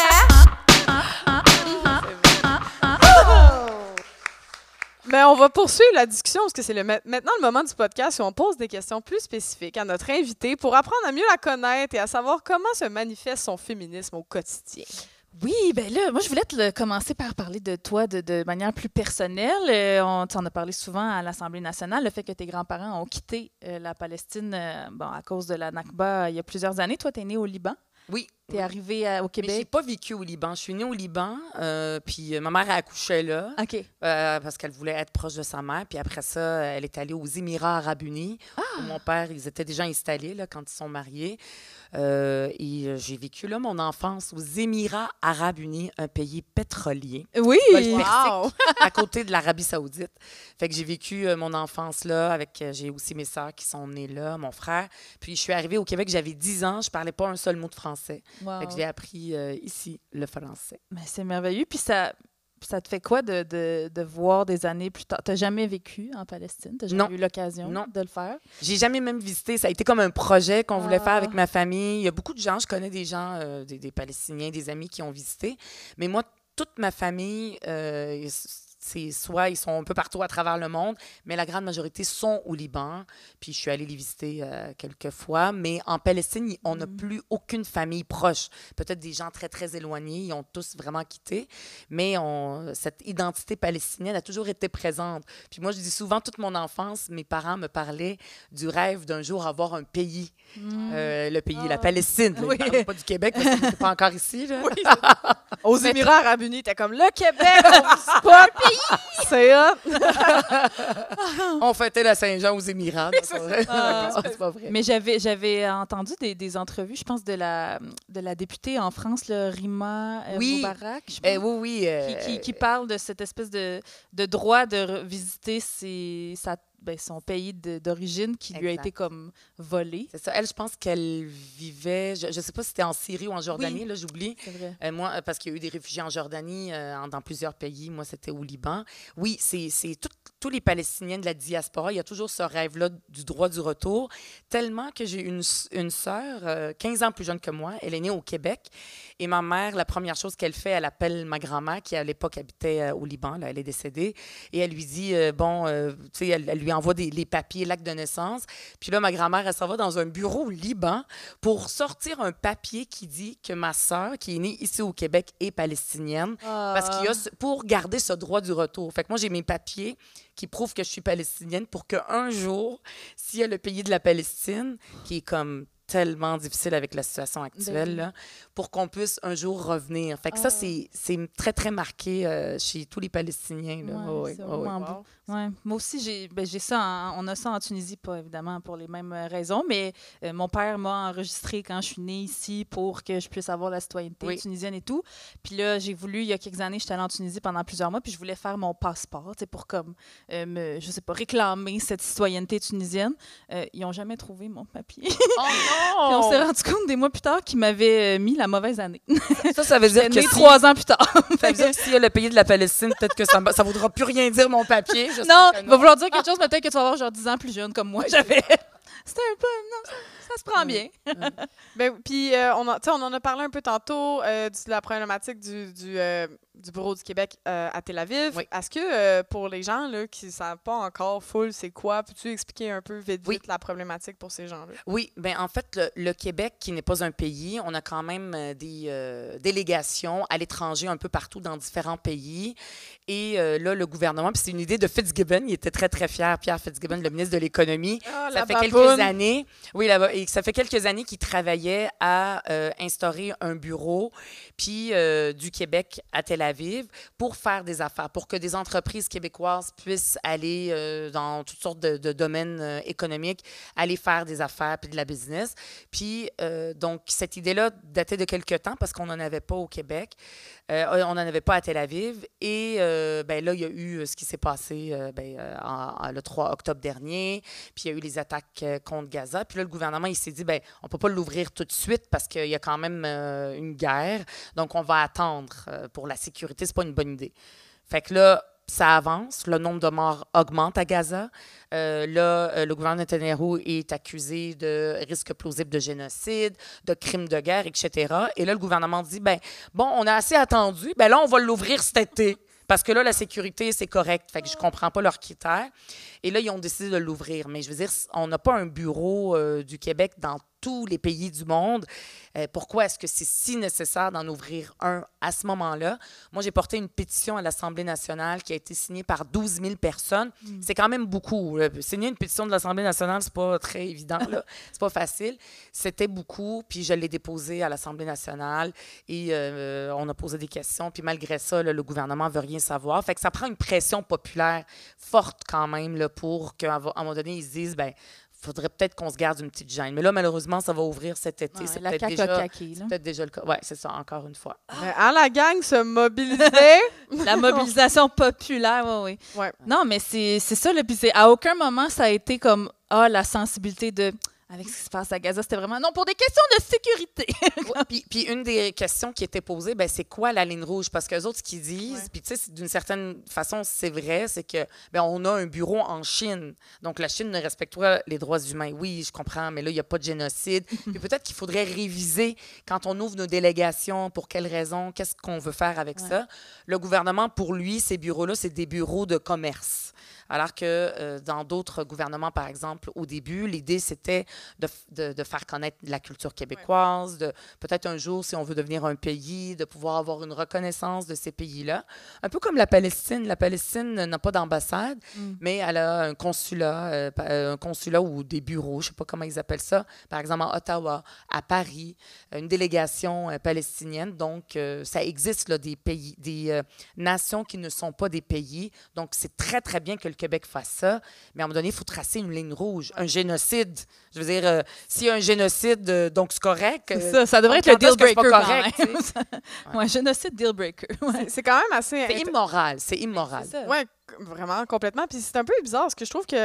Mais on va poursuivre la discussion parce que c'est maintenant le moment du podcast où on pose des questions plus spécifiques à notre invité pour apprendre à mieux la connaître et à savoir comment se manifeste son féminisme au quotidien. Oui, ben là, moi, je voulais commencer par parler de toi de manière plus personnelle. On t'en a parlé souvent à l'Assemblée nationale, le fait que tes grands-parents ont quitté la Palestine à cause de la Nakba il y a plusieurs années. Toi, tu es né au Liban. Oui. Tu es arrivé au Québec. Mais j'ai pas vécu au Liban. Je suis née au Liban, puis ma mère a accouché là. OK. Parce qu'elle voulait être proche de sa mère. Puis après ça, elle est allée aux Émirats arabes unis. Où mon père, ils étaient déjà installés là, quand ils sont mariés. Et j'ai vécu là mon enfance aux Émirats arabes unis, un pays pétrolier. Oui! Wow! À côté de l'Arabie saoudite. Fait que j'ai vécu mon enfance là. J'ai aussi mes sœurs qui sont nées là, mon frère. Puis je suis arrivée au Québec, j'avais 10 ans. Je parlais pas un seul mot de français. Wow. Fait que j'ai appris ici le français. Mais c'est merveilleux. Puis ça ça te fait quoi de voir des années plus tard? T'as jamais vécu en Palestine? T'as jamais eu l'occasion de le faire? J'ai jamais même visité. Ça a été comme un projet qu'on voulait faire avec ma famille. Il y a beaucoup de gens, je connais des gens, des Palestiniens, des amis qui ont visité. Mais moi, toute ma famille, c'est soit ils sont un peu partout à travers le monde, mais la grande majorité sont au Liban. Puis je suis allée les visiter quelques fois. Mais en Palestine, on n'a plus aucune famille proche. Peut-être des gens très, très éloignés. Ils ont tous vraiment quitté. Mais cette identité palestinienne a toujours été présente. Puis moi, je dis souvent, toute mon enfance, mes parents me parlaient du rêve d'un jour avoir un pays. Le pays, la Palestine. Oui. Ils parlent pas du Québec parce que c'est pas encore ici. Là. Oui. Aux Émirats Arabes Unis, t'es comme le Québec, on visite pas le pays. C'est hot. On fêtait la Saint-Jean aux Émirats. C'est vrai. C'est pas vrai. Mais j'avais entendu des entrevues, je pense, de la députée en France, là, Rima Moubarak, je pense, oui. Qui parle de cette espèce de droit de visiter son pays d'origine qui lui a été comme volé. C'est ça. Elle, je pense qu'elle vivait, je ne sais pas si c'était en Syrie ou en Jordanie, là, j'oublie. C'est vrai. Moi, parce qu'il y a eu des réfugiés en Jordanie, dans plusieurs pays. Moi, c'était au Liban. Oui, c'est tous les Palestiniens de la diaspora. Il y a toujours ce rêve-là du droit du retour. Tellement que j'ai une sœur, 15 ans plus jeune que moi. Elle est née au Québec. Et ma mère, la première chose qu'elle fait, elle appelle ma grand-mère, qui à l'époque habitait au Liban. Là, elle est décédée. Et elle lui dit, tu sais, elle lui envoie les papiers, l'acte de naissance. Puis là, ma grand-mère, elle s'en va dans un bureau au Liban pour sortir un papier qui dit que ma sœur, qui est née ici au Québec, est palestinienne. Parce qu'il y a pour garder ce droit du retour. Fait que moi, j'ai mes papiers qui prouvent que je suis palestinienne pour qu'un jour, s'il y a le pays de la Palestine, qui est comme tellement difficile avec la situation actuelle, là, pour qu'on puisse un jour revenir. Fait que ça, c'est très, très marqué chez tous les Palestiniens. Là. C'est vraiment beau. Ouais. Moi aussi, j'ai ça. On a ça en Tunisie, pas évidemment pour les mêmes raisons, mais mon père m'a enregistré quand je suis née ici pour que je puisse avoir la citoyenneté tunisienne et tout. Puis là, j'ai voulu, il y a quelques années, j'étais allée en Tunisie pendant plusieurs mois, puis je voulais faire mon passeport, pour comme, je sais pas, réclamer cette citoyenneté tunisienne. Ils n'ont jamais trouvé mon papier. Oh non! Puis on s'est rendu compte des mois plus tard qu'ils m'avaient mis la mauvaise année. Ça veut dire que 3 ans plus tard. Ça veut dire que s'il y a le pays de la Palestine, peut-être que ça ne voudra plus rien dire, mon papier. Non, il va vouloir dire quelque chose, mais peut-être que tu vas avoir genre 10 ans plus jeune comme moi. J'avais. C'était un peu. Non, ça se prend bien. Puis, on en a parlé un peu tantôt de la problématique du Bureau du Québec à Tel Aviv. Oui. Est-ce que pour les gens là, qui ne savent pas encore full c'est quoi, peux-tu expliquer un peu vite la problématique pour ces gens-là? Oui, bien en fait, le Québec, qui n'est pas un pays, on a quand même des délégations à l'étranger un peu partout dans différents pays. Et là, le gouvernement, puis c'est une idée de Fitzgibbon, il était très, très fier, Pierre Fitzgibbon, le ministre de l'Économie. Ça fait quelques années, et ça fait quelques années qu'il travaillait à instaurer un bureau puis du Québec à Tel Aviv pour faire des affaires, pour que des entreprises québécoises puissent aller dans toutes sortes de domaines économiques, aller faire des affaires puis de la business. Puis, donc, cette idée-là datait de quelques temps parce qu'on n'en avait pas au Québec. On n'en avait pas à Tel Aviv. Et là, il y a eu ce qui s'est passé le 3 octobre dernier. Puis, il y a eu les attaques contre Gaza. Puis là, le gouvernement, il s'est dit, on ne peut pas l'ouvrir tout de suite parce qu'il y a quand même une guerre. Donc, on va attendre pour la sécurité. C'est pas une bonne idée. Fait que là, ça avance. Le nombre de morts augmente à Gaza. Le gouvernement Netanyahou est accusé de risque plausible de génocide, de crimes de guerre, etc. Et là, le gouvernement dit, on a assez attendu. Là, on va l'ouvrir cet été. Parce que là, la sécurité, c'est correct. Fait que je comprends pas leurs critères. Et là, ils ont décidé de l'ouvrir. Mais je veux dire, on n'a pas un bureau du Québec dans tous les pays du monde. Pourquoi est-ce que c'est si nécessaire d'en ouvrir un à ce moment-là? Moi, j'ai porté une pétition à l'Assemblée nationale qui a été signée par 12 000 personnes. C'est quand même beaucoup. Signer une pétition de l'Assemblée nationale, c'est pas très évident. C'est pas facile. C'était beaucoup. Puis je l'ai déposée à l'Assemblée nationale et on a posé des questions. Puis malgré ça, le gouvernement ne veut rien savoir. Fait que ça prend une pression populaire forte quand même là, pour qu'à un moment donné, ils se disent, faudrait peut-être qu'on se garde une petite gêne. Mais là, malheureusement, ça va ouvrir cet été. Ouais, c'est peut-être déjà le cas. Oui, c'est ça, encore une fois. La gang se mobilisait. La mobilisation populaire, oui. Ouais. Non, mais c'est ça. Puis à aucun moment, ça a été comme, la sensibilité de... avec ce qui se passe à Gaza. C'était vraiment, non, pour des questions de sécurité. Ouais, puis une des questions qui était posée, ben, c'est quoi la ligne rouge? Parce qu'eux autres, ce qu'ils disent, puis tu sais, d'une certaine façon, c'est vrai, c'est que ben, on a un bureau en Chine. Donc, la Chine ne respecte pas les droits humains. Oui, je comprends, mais là, il n'y a pas de génocide. Puis peut-être qu'il faudrait réviser quand on ouvre nos délégations, pour quelles raisons, qu'est-ce qu'on veut faire avec ça. Le gouvernement, pour lui, ces bureaux-là, c'est des bureaux de commerce. Alors que dans d'autres gouvernements, par exemple, au début, l'idée, c'était de faire connaître la culture québécoise, de peut-être un jour, si on veut devenir un pays, de pouvoir avoir une reconnaissance de ces pays-là. Un peu comme la Palestine. La Palestine n'a pas d'ambassade, mais elle a un consulat ou des bureaux, je ne sais pas comment ils appellent ça, par exemple à Ottawa, à Paris, une délégation palestinienne. Donc, ça existe là, des pays, des nations qui ne sont pas des pays. Donc, c'est très, très bien que le Québec fasse ça, mais à un moment donné, il faut tracer une ligne rouge. Un génocide, je veux dire, s'il y a un génocide, donc c'est correct. Ça devrait être le deal breaker. C'est pas correct. Ouais, génocide deal breaker. Ouais. C'est quand même assez... C'est immoral, c'est immoral. Oui, vraiment, complètement. Puis c'est un peu bizarre, parce que je trouve que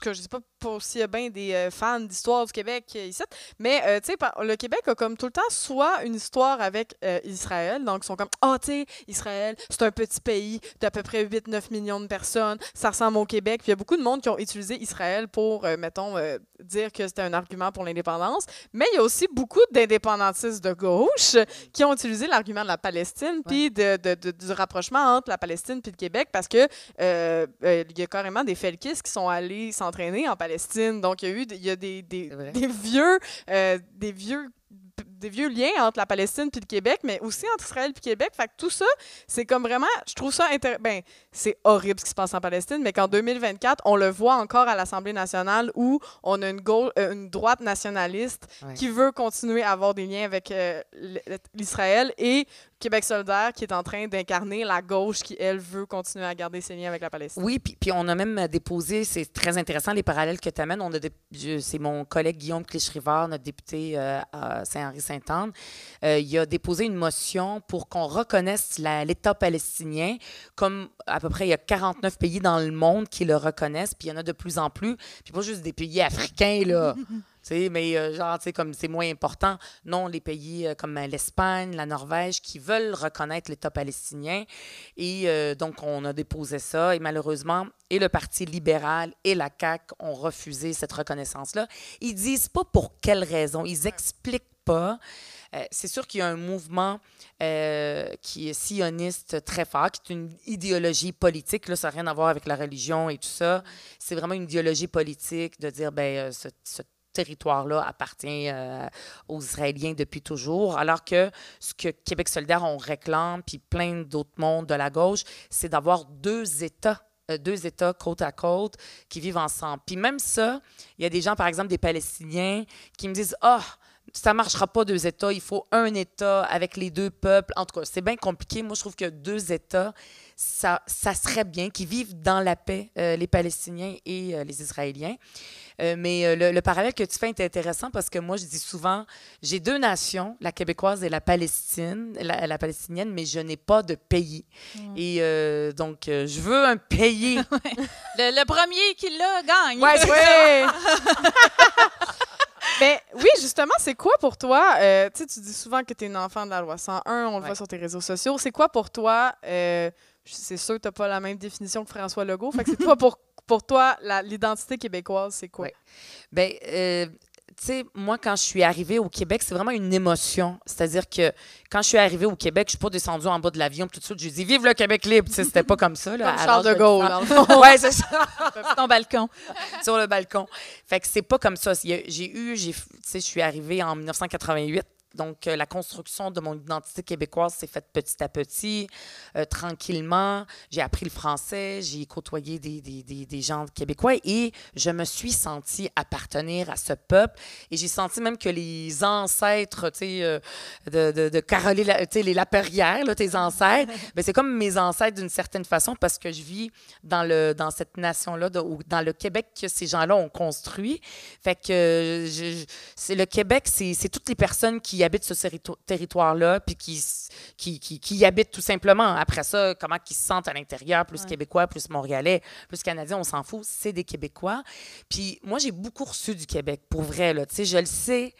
je sais pas s'il y a bien des fans d'histoire du Québec ici, mais tu sais, le Québec a comme tout le temps soit une histoire avec Israël, donc ils sont comme, tu sais, Israël, c'est un petit pays d'à peu près 8-9 millions de personnes, ça ressemble au Québec. Puis il y a beaucoup de monde qui ont utilisé Israël pour, mettons, dire que c'était un argument pour l'indépendance, mais il y a aussi beaucoup d'indépendantistes de gauche qui ont utilisé l'argument de la Palestine, puis du rapprochement entre la Palestine puis le Québec, parce que il y a carrément des felkistes qui sont allés s'entraîner en Palestine. Donc, il y a des vieux liens entre la Palestine puis le Québec, mais aussi entre Israël puis le Québec. Fait que tout ça, c'est comme vraiment, je trouve ça c'est horrible ce qui se passe en Palestine, mais qu'en 2024, on le voit encore à l'Assemblée nationale où on a une droite nationaliste qui veut continuer à avoir des liens avec l'Israël et Québec solidaire qui est en train d'incarner la gauche qui, elle, veut continuer à garder ses liens avec la Palestine. Oui, puis on a même déposé, c'est très intéressant les parallèles que tu amènes. C'est mon collègue Guillaume Clich-Rivard, notre député à Saint-Henri-Sainte-Anne. Il a déposé une motion pour qu'on reconnaisse l'État palestinien, comme à peu près il y a 49 pays dans le monde qui le reconnaissent, puis il y en a de plus en plus. Puis pas juste des pays africains, là. Mais genre, comme c'est moins important. Non, les pays comme l'Espagne, la Norvège, qui veulent reconnaître l'État palestinien. Et donc, on a déposé ça. Et malheureusement, et le Parti libéral et la CAQ ont refusé cette reconnaissance-là. Ils disent pas pour quelles raisons. Ils expliquent pas. C'est sûr qu'il y a un mouvement qui est sioniste très fort, qui est une idéologie politique. Là, ça n'a rien à voir avec la religion et tout ça. C'est vraiment une idéologie politique de dire, ce territoire-là appartient aux Israéliens depuis toujours, alors que ce que Québec solidaire, on réclame, puis plein d'autres mondes de la gauche, c'est d'avoir deux États côte à côte qui vivent ensemble. Puis même ça, il y a des gens, par exemple, des Palestiniens, qui me disent « ça ne marchera pas deux États, il faut un État avec les deux peuples. » En tout cas, c'est bien compliqué. Moi, je trouve que deux États, ça serait bien qu'ils vivent dans la paix, les Palestiniens et les Israéliens. Mais le parallèle que tu fais est intéressant parce que moi, je dis souvent, j'ai deux nations, la québécoise et la Palestine, la palestinienne, mais je n'ai pas de pays. Et donc, je veux un pays. Le premier qui l'a gagne. Ouais. Mais oui, justement, c'est quoi pour toi? Tu dis souvent que tu es une enfant de la loi 101, on le voit sur tes réseaux sociaux. C'est quoi pour toi? C'est sûr que tu n'as pas la même définition que François Legault. Fait que c'est toi pour toi, l'identité québécoise, c'est quoi? Oui. Bien, tu sais, moi, quand je suis arrivée au Québec, c'est vraiment une émotion. C'est-à-dire que quand je suis arrivée au Québec, je ne suis pas descendue en bas de l'avion, puis tout de suite, je dis « Vive le Québec libre! » Tu sais, c'était pas comme ça. Là, comme Charles de Gaulle, dans le fond. Oui, c'est ça. Ton balcon. Sur le balcon. Fait que c'est pas comme ça. Tu sais, je suis arrivée en 1988. Donc, la construction de mon identité québécoise s'est faite petit à petit, tranquillement. J'ai appris le français, j'ai côtoyé des gens québécois et je me suis sentie appartenir à ce peuple. Et j'ai senti même que les ancêtres, tu sais, de Caroline, tu sais, les Laperrières, là, tes ancêtres, bien, c'est comme mes ancêtres d'une certaine façon parce que je vis dans cette nation-là, dans le Québec que ces gens-là ont construit. Fait que c'est le Québec, c'est toutes les personnes qui habitent ce territoire-là, puis qui y habitent tout simplement. Après ça, comment ils se sentent à l'intérieur, plus Québécois, plus Montréalais, plus Canadiens, on s'en fout, c'est des Québécois. Puis moi, j'ai beaucoup reçu du Québec, pour vrai, là. Tu sais, je le sais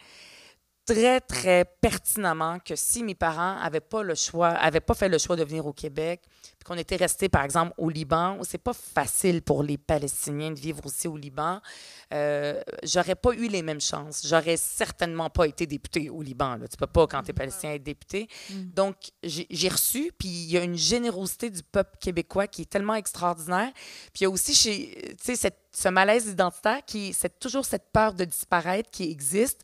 très, très pertinemment que si mes parents n'avaient pas fait le choix de venir au Québec, puis qu'on était restés, par exemple, au Liban, où c'est pas facile pour les Palestiniens de vivre aussi au Liban, j'aurais pas eu les mêmes chances. J'aurais certainement pas été députée au Liban. Là. Tu peux pas, quand tu es palestinien, être député. Donc, j'ai reçu, puis il y a une générosité du peuple québécois qui est tellement extraordinaire. Puis il y a aussi, ce malaise identitaire, c'est toujours cette peur de disparaître qui existe,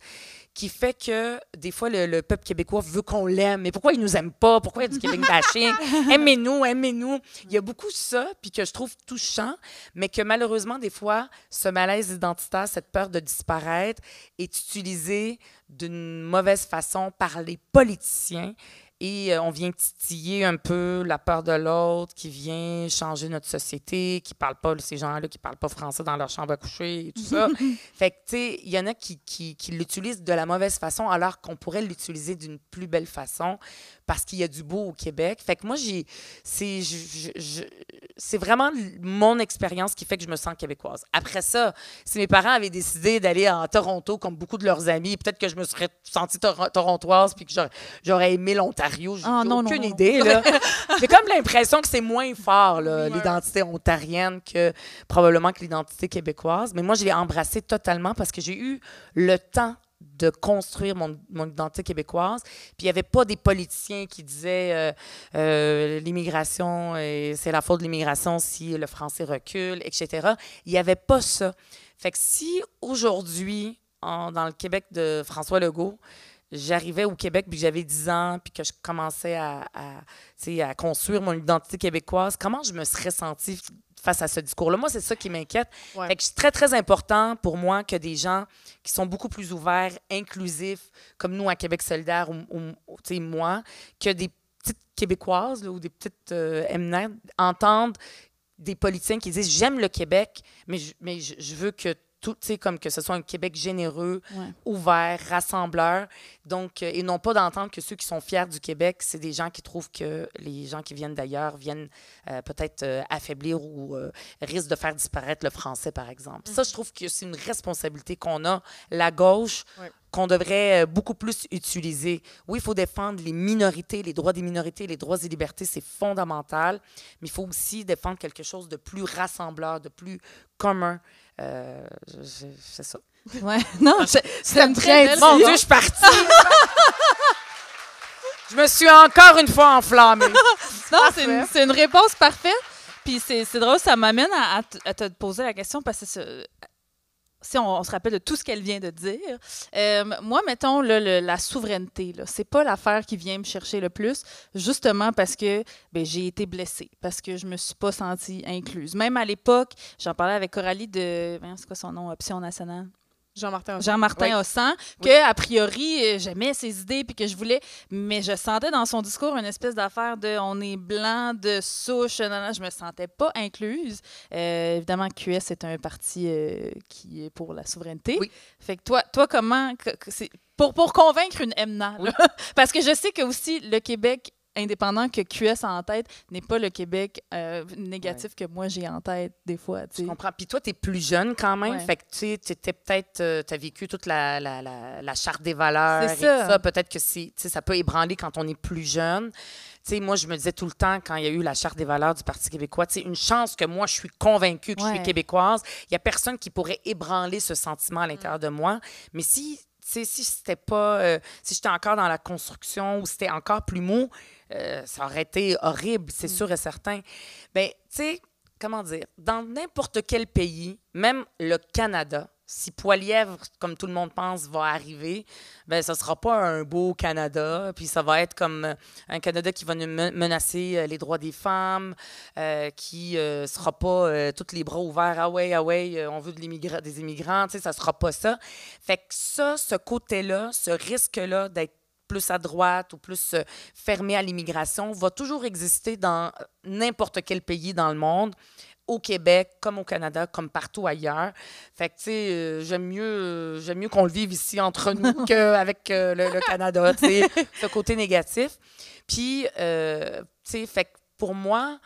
qui fait que, des fois, le peuple québécois veut qu'on l'aime. Mais pourquoi il nous aime pas? Pourquoi il y a du Québec bashing? Aimez-nous, aimez-nous. Il y a beaucoup de ça, puis que je trouve touchant, mais que malheureusement, des fois, ce malaise identitaire, cette peur de disparaître, est utilisé d'une mauvaise façon par les politiciens. Et on vient titiller un peu la peur de l'autre, qui vient changer notre société, qui parle pas, ces gens-là qui parlent pas français dans leur chambre à coucher et tout ça. Fait que, tu sais, il y en a qui l'utilisent de la mauvaise façon, alors qu'on pourrait l'utiliser d'une plus belle façon, parce qu'il y a du beau au Québec. Fait que moi, c'est vraiment mon expérience qui fait que je me sens québécoise. Après ça, si mes parents avaient décidé d'aller à Toronto, comme beaucoup de leurs amis, peut-être que je me serais sentie torontoise, puis que j'aurais aimé l'Ontario. J'ai aucune idée. Là. J'ai comme l'impression que c'est moins fort, là, l'identité ontarienne, que probablement que l'identité québécoise. Mais moi, je l'ai embrassée totalement parce que j'ai eu le temps de construire mon identité québécoise. Puis il n'y avait pas des politiciens qui disaient l'immigration, c'est la faute de l'immigration si le français recule, etc. Il n'y avait pas ça. Fait que si aujourd'hui, dans le Québec de François Legault, j'arrivais au Québec, puis j'avais 10 ans, puis que je commençais à construire mon identité québécoise, comment je me serais sentie face à ce discours-là? Moi, c'est ça qui m'inquiète. Ouais. Fait que c'est très, très important pour moi que des gens qui sont beaucoup plus ouverts, inclusifs, comme nous à Québec solidaire, ou moi, que des petites Québécoises là, ou des petites MNR entendent des politiciens qui disent « J'aime le Québec, mais je veux que tout, tu sais, comme que ce soit un Québec généreux, ouvert, rassembleur. Donc, et non pas d'entendre que ceux qui sont fiers du Québec, c'est des gens qui trouvent que les gens qui viennent d'ailleurs viennent peut-être affaiblir ou risquent de faire disparaître le français, par exemple. Ça, je trouve que c'est une responsabilité qu'on a, la gauche, qu'on devrait beaucoup plus utiliser. Oui, il faut défendre les minorités, les droits des minorités, les droits et libertés, c'est fondamental, mais il faut aussi défendre quelque chose de plus rassembleur, de plus commun. C'est ça. Ouais. Non, c'est une très belle... Mon Dieu, je suis partie! Je me suis encore une fois enflammée. Non, c'est une réponse parfaite. Puis c'est drôle, ça m'amène à te poser la question parce que si on se rappelle de tout ce qu'elle vient de dire, moi, mettons, la souveraineté, c'est pas l'affaire qui vient me chercher le plus, justement parce que j'ai été blessée, parce que je me suis pas sentie incluse. Même à l'époque, j'en parlais avec Coralie de... C'est quoi son nom? Option nationale? Jean-Martin Hossan, que a priori, j'aimais ses idées puis que je voulais, mais je sentais dans son discours une espèce d'affaire de on est blanc, de souche, non, je me sentais pas incluse. Évidemment, QS est un parti qui est pour la souveraineté. Oui. Fait que toi comment... c'est pour convaincre une MNA, parce que je sais que aussi le Québec indépendant que QS a en tête n'est pas le Québec négatif que moi j'ai en tête des fois. T'sais. Je comprends. Puis toi, tu es plus jeune quand même. Fait que tu étais peut-être, tu as vécu toute la charte des valeurs. C'est ça. Et ça. Peut-être que ça peut ébranler quand on est plus jeune. T'sais, moi, je me disais tout le temps, quand il y a eu la charte des valeurs du Parti québécois, une chance que moi, je suis convaincue que je suis québécoise. Il n'y a personne qui pourrait ébranler ce sentiment à l'intérieur de moi. Mais si c'était pas... si j'étais encore dans la construction ou c'était encore plus mou, ça aurait été horrible, c'est sûr et certain. Bien, tu sais, comment dire, dans n'importe quel pays, même le Canada, si Poilièvre, comme tout le monde pense, va arriver, bien, ça ne sera pas un beau Canada, puis ça va être comme un Canada qui va nous menacer les droits des femmes, qui ne sera pas tous les bras ouverts, ah ouais, on veut des immigrants, tu sais, ça ne sera pas ça. Fait que ça, ce côté-là, ce risque-là d'être plus à droite ou plus fermé à l'immigration va toujours exister dans n'importe quel pays dans le monde. au Québec, comme au Canada, comme partout ailleurs. Fait que, tu sais, j'aime mieux qu'on le vive ici entre nous qu'avec le Canada, tu sais, ce côté négatif. Puis, tu sais, fait que pour moi,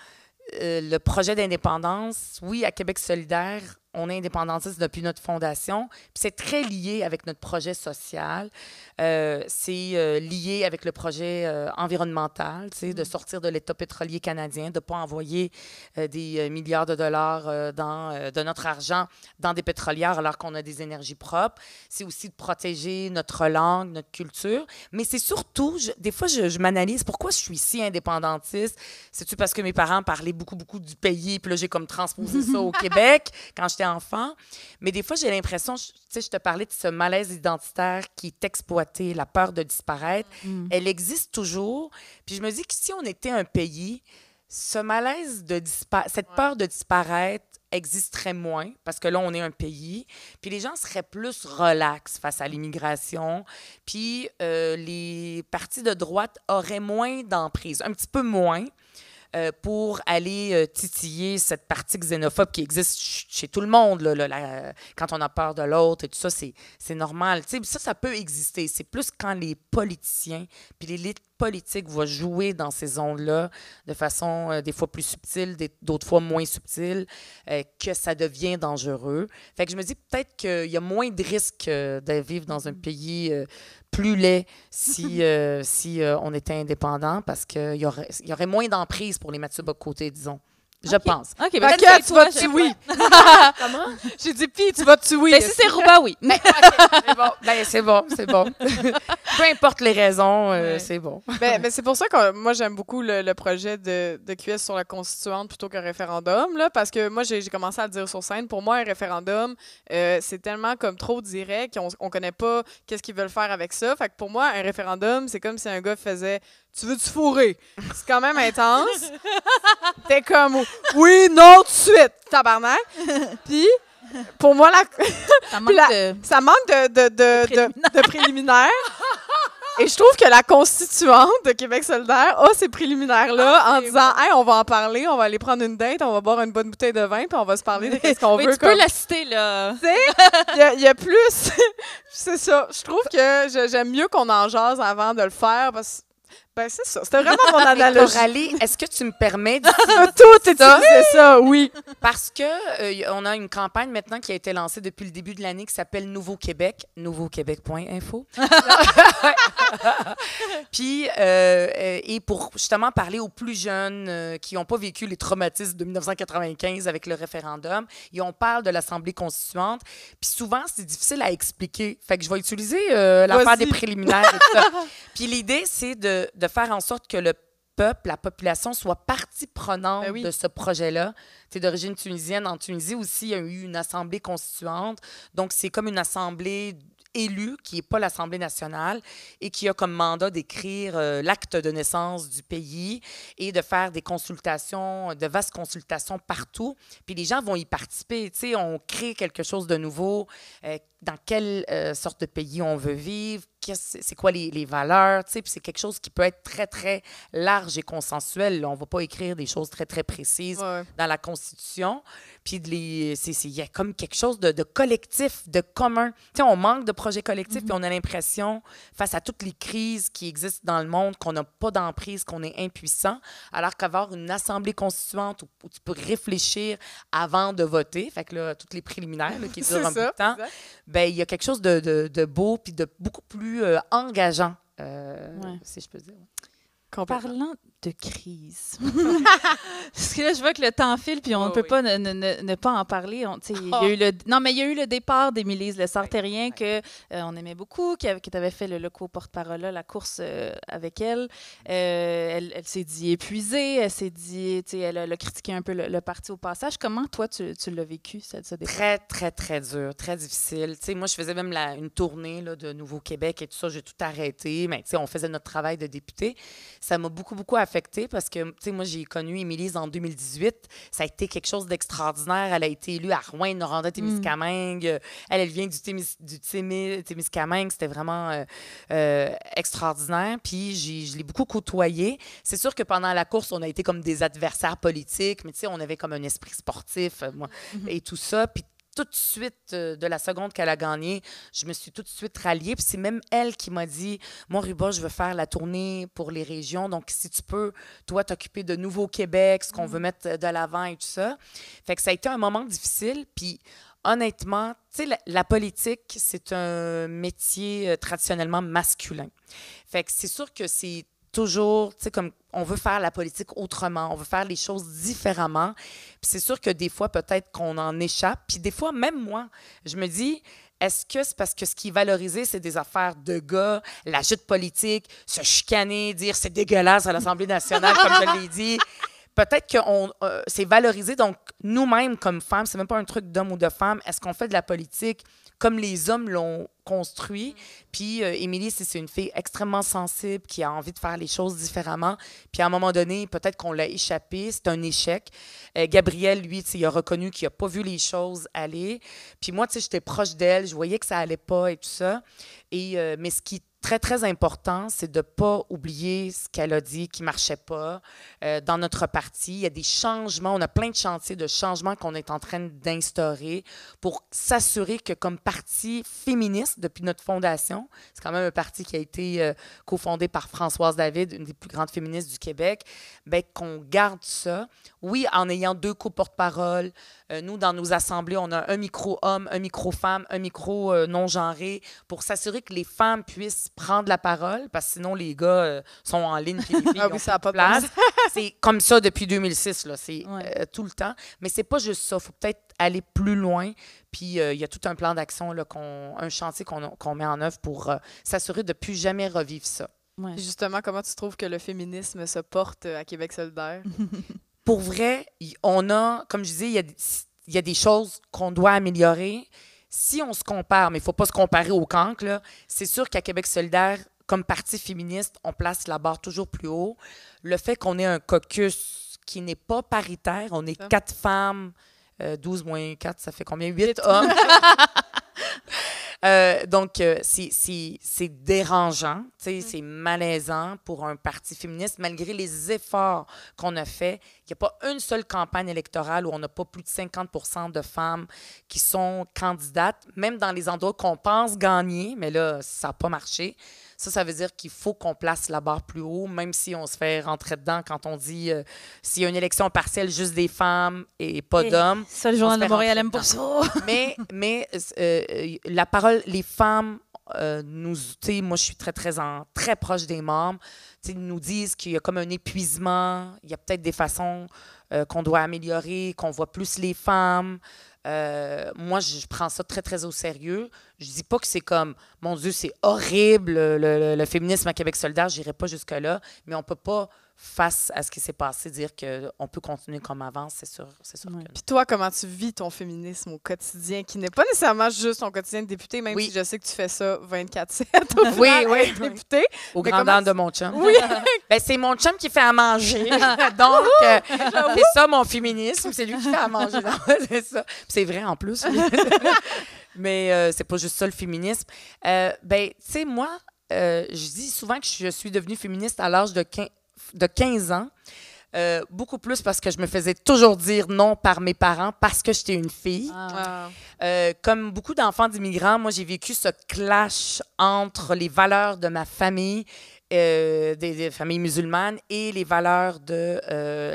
le projet d'indépendance, oui, à Québec solidaire, on est indépendantiste depuis notre fondation. Puis c'est très lié avec notre projet social. C'est lié avec le projet environnemental, tu sais, de sortir de l'État pétrolier canadien, de ne pas envoyer des milliards de dollars de notre argent dans des pétrolières alors qu'on a des énergies propres. C'est aussi de protéger notre langue, notre culture. Mais c'est surtout, des fois, je m'analyse pourquoi je suis si indépendantiste. C'est-tu parce que mes parents parlaient beaucoup, beaucoup du pays, puis là, j'ai comme transposé ça au Québec quand j'étais enfant. Mais des fois, j'ai l'impression, tu sais, je te parlais de ce malaise identitaire qui est exploité, la peur de disparaître. Elle existe toujours. Puis je me dis que si on était un pays, ce malaise cette peur de disparaître existerait moins, parce que là, on est un pays. Puis les gens seraient plus relax face à l'immigration. Puis les partis de droite auraient moins d'emprise, un petit peu moins. Pour aller titiller cette partie xénophobe qui existe chez tout le monde. Quand on a peur de l'autre et tout ça, c'est normal. Tu sais, ça peut exister. C'est plus quand les politiciens puis l'élite politique va jouer dans ces zones-là de façon des fois plus subtile, d'autres fois moins subtile, que ça devient dangereux. Fait que je me dis peut-être qu'il y a moins de risques de vivre dans un pays plus laid si on était indépendant parce qu'il y aurait moins d'emprise pour les mettre sur le côté, disons. Je pense. OK, Fait ben, que tu vas-tu oui. Comment? J'ai dit, puis tu vas-tu oui. Ben, si c'est Rouba, oui. Ben, OK, c'est bon. C'est bon. Peu importe les raisons, c'est bon. Ben, c'est pour ça que moi, j'aime beaucoup le projet de QS sur la constituante plutôt qu'un référendum, là, parce que moi, j'ai commencé à le dire sur scène. Pour moi, un référendum, c'est tellement comme trop direct qu'on connaît pas qu'est-ce qu'ils veulent faire avec ça. Fait que pour moi, un référendum, c'est comme si un gars faisait « Tu veux-tu fourrer? » C'est quand même intense. T'es comme « Oui, non, tout de suite! » Tabarnak. Puis, pour moi, Ça manque de... ça manque de préliminaires. Et je trouve que la constituante de Québec solidaire a ces préliminaires-là en disant « Hey, on va en parler, on va aller prendre une date, on va boire une bonne bouteille de vin, puis on va se parler de ce qu'on Oui, veut. » tu peux la citer, là. Tu sais, il y a plus... C'est ça. Je trouve que j'aime mieux qu'on en jase avant de le faire, parce que ben, c'est ça. C'était vraiment mon analogie. Coralie, est-ce que tu me permets de Tout utiliser ça, oui. Parce que on a une campagne maintenant qui a été lancée depuis le début de l'année qui s'appelle Nouveau Québec, nouveauquebec.info. Puis, et pour justement parler aux plus jeunes qui n'ont pas vécu les traumatismes de 1995 avec le référendum, et on parle de l'Assemblée constituante. Puis souvent, c'est difficile à expliquer. Fait que je vais utiliser l'affaire des préliminaires et tout ça. Puis l'idée, c'est de faire en sorte que le peuple, la population, soit partie prenante de ce projet-là. Tu es d'origine tunisienne. En Tunisie aussi, il y a eu une assemblée constituante. Donc, c'est comme une assemblée élue, qui n'est pas l'Assemblée nationale, et qui a comme mandat d'écrire l'acte de naissance du pays et de faire des consultations, de vastes consultations partout. Puis les gens vont y participer. Tu sais, on crée quelque chose de nouveau. Dans quelle sorte de pays on veut vivre? C'est quoi les valeurs? Tu sais, puis c'est quelque chose qui peut être très, très large et consensuel. Là, on ne va pas écrire des choses très, très précises dans la Constitution. Puis il y a comme quelque chose de collectif, de commun. Tu sais, on manque de projets collectifs, puis on a l'impression, face à toutes les crises qui existent dans le monde, qu'on n'a pas d'emprise, qu'on est impuissant, alors qu'avoir une assemblée constituante où tu peux réfléchir avant de voter, fait que là, toutes les préliminaires là, qui durent un peu de temps, ben il y a quelque chose de beau puis de beaucoup plus engageant, si je peux dire. Parlant de crise. Parce que là, je vois que le temps file, puis on ne peut pas ne pas en parler. Il y a eu le départ d'Émilie Lessard-Terrien qu'on aimait beaucoup, qui t'avait fait le co-porte-parole, la course avec elle. Elle s'est dit épuisée, elle a critiqué un peu le parti au passage. Comment, toi, tu l'as vécu, ce départ? Très, très, très dur, très difficile. Moi, je faisais même une tournée de Nouveau Québec et tout ça, j'ai tout arrêté, mais on faisait notre travail de député. Ça m'a beaucoup, beaucoup affecté. affecté parce que, tu sais, moi, j'ai connu Émilie en 2018. Ça a été quelque chose d'extraordinaire. Elle a été élue à Rouyn-Noranda-Témiscamingue. Elle vient du Témiscamingue. C'était vraiment extraordinaire. Puis, je l'ai beaucoup côtoyée. C'est sûr que pendant la course, on a été comme des adversaires politiques, mais tu sais, on avait comme un esprit sportif moi, et tout ça. Puis, tout de suite, de la seconde qu'elle a gagné, je me suis tout de suite ralliée. Puis c'est même elle qui m'a dit, « Moi, Ruba, je veux faire la tournée pour les régions. Donc, si tu peux, toi, t'occuper de Nouveau-Québec, ce qu'on veut mettre de l'avant et tout ça. » Fait que ça a été un moment difficile. Puis honnêtement, tu sais, la politique, c'est un métier traditionnellement masculin. Fait que c'est sûr que c'est toujours, tu sais, comme on veut faire la politique autrement, on veut faire les choses différemment. Puis c'est sûr que des fois, peut-être qu'on en échappe. Puis des fois, même moi, je me dis, est-ce que c'est parce que ce qui est valorisé, c'est des affaires de gars, la lutte politique, se chicaner, dire c'est dégueulasse à l'Assemblée nationale, comme je l'ai dit. Peut-être que c'est valorisé. Donc, nous-mêmes, comme femmes, c'est même pas un truc d'homme ou de femme. Est-ce qu'on fait de la politique comme les hommes l'ont construit? Puis, Émilie, c'est une fille extrêmement sensible qui a envie de faire les choses différemment. Puis, à un moment donné, peut-être qu'on l'a échappé. C'est un échec. Gabriel, lui, il a reconnu qu'il n'a pas vu les choses aller. Puis, moi, j'étais proche d'elle. Je voyais que ça allait pas et tout ça. Mais ce qui très, très important, c'est de ne pas oublier ce qu'elle a dit qui ne marchait pas dans notre parti. Il y a des changements, on a plein de chantiers de changements qu'on est en train d'instaurer pour s'assurer que comme parti féministe, depuis notre fondation, c'est quand même un parti qui a été cofondé par Françoise David, une des plus grandes féministes du Québec, bien, qu'on garde ça. Oui, en ayant 2 co-porte-parole. Nous, dans nos assemblées, on a un micro homme, un micro femme, un micro non-genré pour s'assurer que les femmes puissent prendre la parole, parce que sinon, les gars sont en ligne puis les filles Ah oui, ça n'a pas de place. place. C'est comme ça depuis 2006, là. C'est tout le temps. Mais c'est pas juste ça. Il faut peut-être aller plus loin. Puis il y a tout un plan d'action, là, un chantier qu'on met en œuvre pour s'assurer de ne plus jamais revivre ça. Ouais. Justement, comment tu trouves que le féminisme se porte à Québec solidaire? Pour vrai, on a, comme je disais, il y a des choses qu'on doit améliorer. Si on se compare, mais il ne faut pas se comparer au cancre, là, c'est sûr qu'à Québec solidaire, comme parti féministe, on place la barre toujours plus haut. Le fait qu'on ait un caucus qui n'est pas paritaire, on est 4 femmes, 12 moins 4, ça fait combien? 8 hommes. Donc, c'est dérangeant, c'est malaisant pour un parti féministe, malgré les efforts qu'on a faits. Il n'y a pas une seule campagne électorale où on n'a pas plus de 50% de femmes qui sont candidates, même dans les endroits qu'on pense gagner, mais là, ça n'a pas marché. Ça veut dire qu'il faut qu'on place la barre plus haut, même si on se fait rentrer dedans quand on dit s'il y a une élection partielle, juste des femmes et pas d'hommes. Ça, le Journal de Montréal aime pour ça. Mais la parole, les femmes, moi, je suis très proche des membres, nous disent qu'il y a comme un épuisement, il y a peut-être des façons qu'on doit améliorer, qu'on voit plus les femmes. Moi, je prends ça très, très au sérieux. Je dis pas que c'est comme, mon Dieu, c'est horrible, le féminisme à Québec solidaire, j'irai pas jusque-là, mais on peut pas, face à ce qui s'est passé, dire qu'on peut continuer comme avant, c'est sûr. Ouais. Puis toi, comment tu vis ton féminisme au quotidien, qui n'est pas nécessairement juste ton quotidien de député, même si je sais que tu fais ça 24/7 au final, être député. Au grand dam de mon chum. Oui. Ben, c'est mon chum qui fait à manger. Donc, c'est ça mon féminisme, c'est lui qui fait à manger. C'est ça. Puis c'est vrai en plus. Mais c'est pas juste ça le féminisme. Ben, tu sais, moi, je dis souvent que je suis devenue féministe à l'âge de 15 ans. Beaucoup plus parce que je me faisais toujours dire non par mes parents parce que j'étais une fille. Comme beaucoup d'enfants d'immigrants, moi, j'ai vécu ce clash entre les valeurs de ma famille, des familles musulmanes, et les valeurs de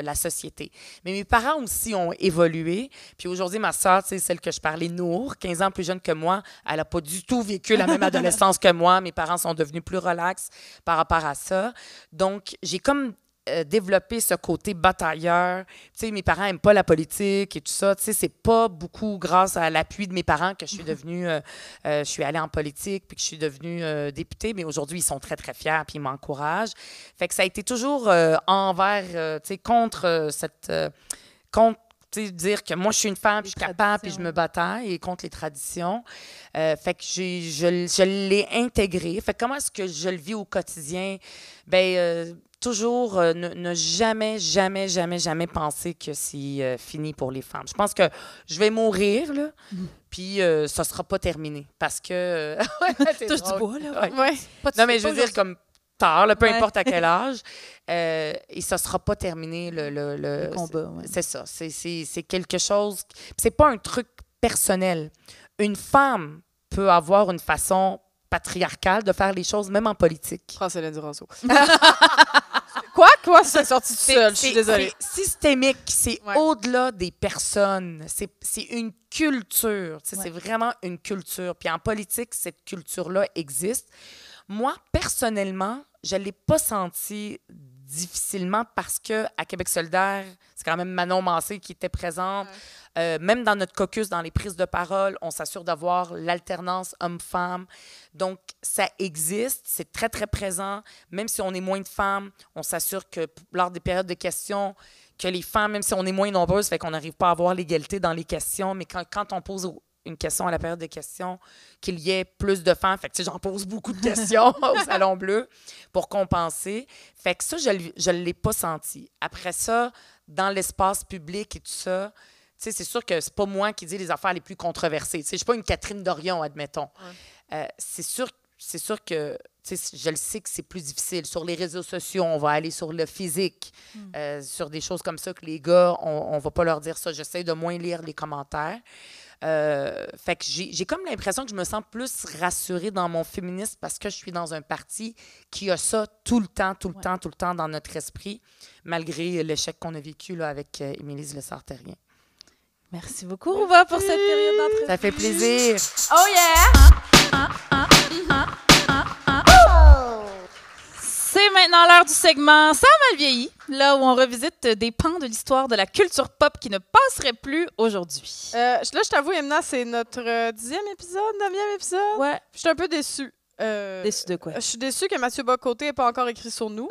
la société. Mais mes parents aussi ont évolué. Puis aujourd'hui, ma sœur, celle que je parlais, Nour, 15 ans plus jeune que moi, elle n'a pas du tout vécu la même adolescence que moi. Mes parents sont devenus plus relax par rapport à ça. Donc, j'ai comme développer ce côté batailleur. Tu sais, mes parents n'aiment pas la politique et tout ça. Tu sais, c'est pas beaucoup grâce à l'appui de mes parents que je suis devenue, je suis allée en politique puis que je suis devenue députée, mais aujourd'hui, ils sont très, très fiers puis ils m'encouragent. Fait que ça a été toujours envers, tu sais, contre tu sais, dire que moi, je suis une femme, puis je suis capable, puis je me bataille contre les traditions. Fait que je l'ai intégré. Fait que comment est-ce que je le vis au quotidien? Bien, toujours ne jamais, jamais, jamais, jamais penser que c'est fini pour les femmes. Je pense que je vais mourir, là, puis ça sera pas terminé. Parce que... Touche du bois, là. Ouais. Non, mais je veux dire, comme tard, là, peu importe à quel âge, et ça sera pas terminé, le combat. Ouais. C'est ça. C'est quelque chose... C'est pas un truc personnel. Une femme peut avoir une façon patriarcale de faire les choses, même en politique. Céline Duranceau. Quoi? C'est sorti tout seul, je suis désolée. C'est systémique, c'est Ouais. au-delà des personnes. C'est une culture. C'est vraiment une culture. Puis en politique, cette culture-là existe. Moi, personnellement, je ne l'ai pas senti difficilement parce que à Québec solidaire, c'est quand même Manon Massé qui était présente. Même dans notre caucus, dans les prises de parole, on s'assure d'avoir l'alternance homme-femme. Donc, ça existe, c'est très, très présent. Même si on est moins de femmes, on s'assure que lors des périodes de questions, que les femmes, même si on est moins nombreuses, fait qu'on n'arrive pas à avoir l'égalité dans les questions, mais quand on pose une question à la période de questions, qu'il y ait plus de femmes. Fait que, tu sais, j'en pose beaucoup de questions au Salon Bleu pour compenser. Fait que ça, je ne l'ai pas senti. Après ça, dans l'espace public et tout ça, tu sais, c'est sûr que c'est pas moi qui dis les affaires les plus controversées. Tu sais, je suis pas une Catherine Dorion, admettons. C'est sûr que, tu sais, je le sais que c'est plus difficile. Sur les réseaux sociaux, on va aller sur le physique, sur des choses comme ça que les gars, on va pas leur dire ça. J'essaie de moins lire les commentaires. Fait que j'ai comme l'impression que je me sens plus rassurée dans mon féminisme parce que je suis dans un parti qui a ça tout le temps dans notre esprit, malgré l'échec qu'on a vécu là, avec Émilie Lessard-Terrien. Merci beaucoup, Rouba, pour cette période d'entrevue. Ça fait plaisir. Oh yeah! C'est maintenant l'heure du segment Ça a mal vieilli, là où on revisite des pans de l'histoire de la culture pop qui ne passeraient plus aujourd'hui. Là, je t'avoue, Emna, c'est notre 10e épisode, 9e épisode. Ouais. Je suis un peu déçue. Déçu de quoi? Je suis déçue que Mathieu Bocoté n'ait pas encore écrit sur nous.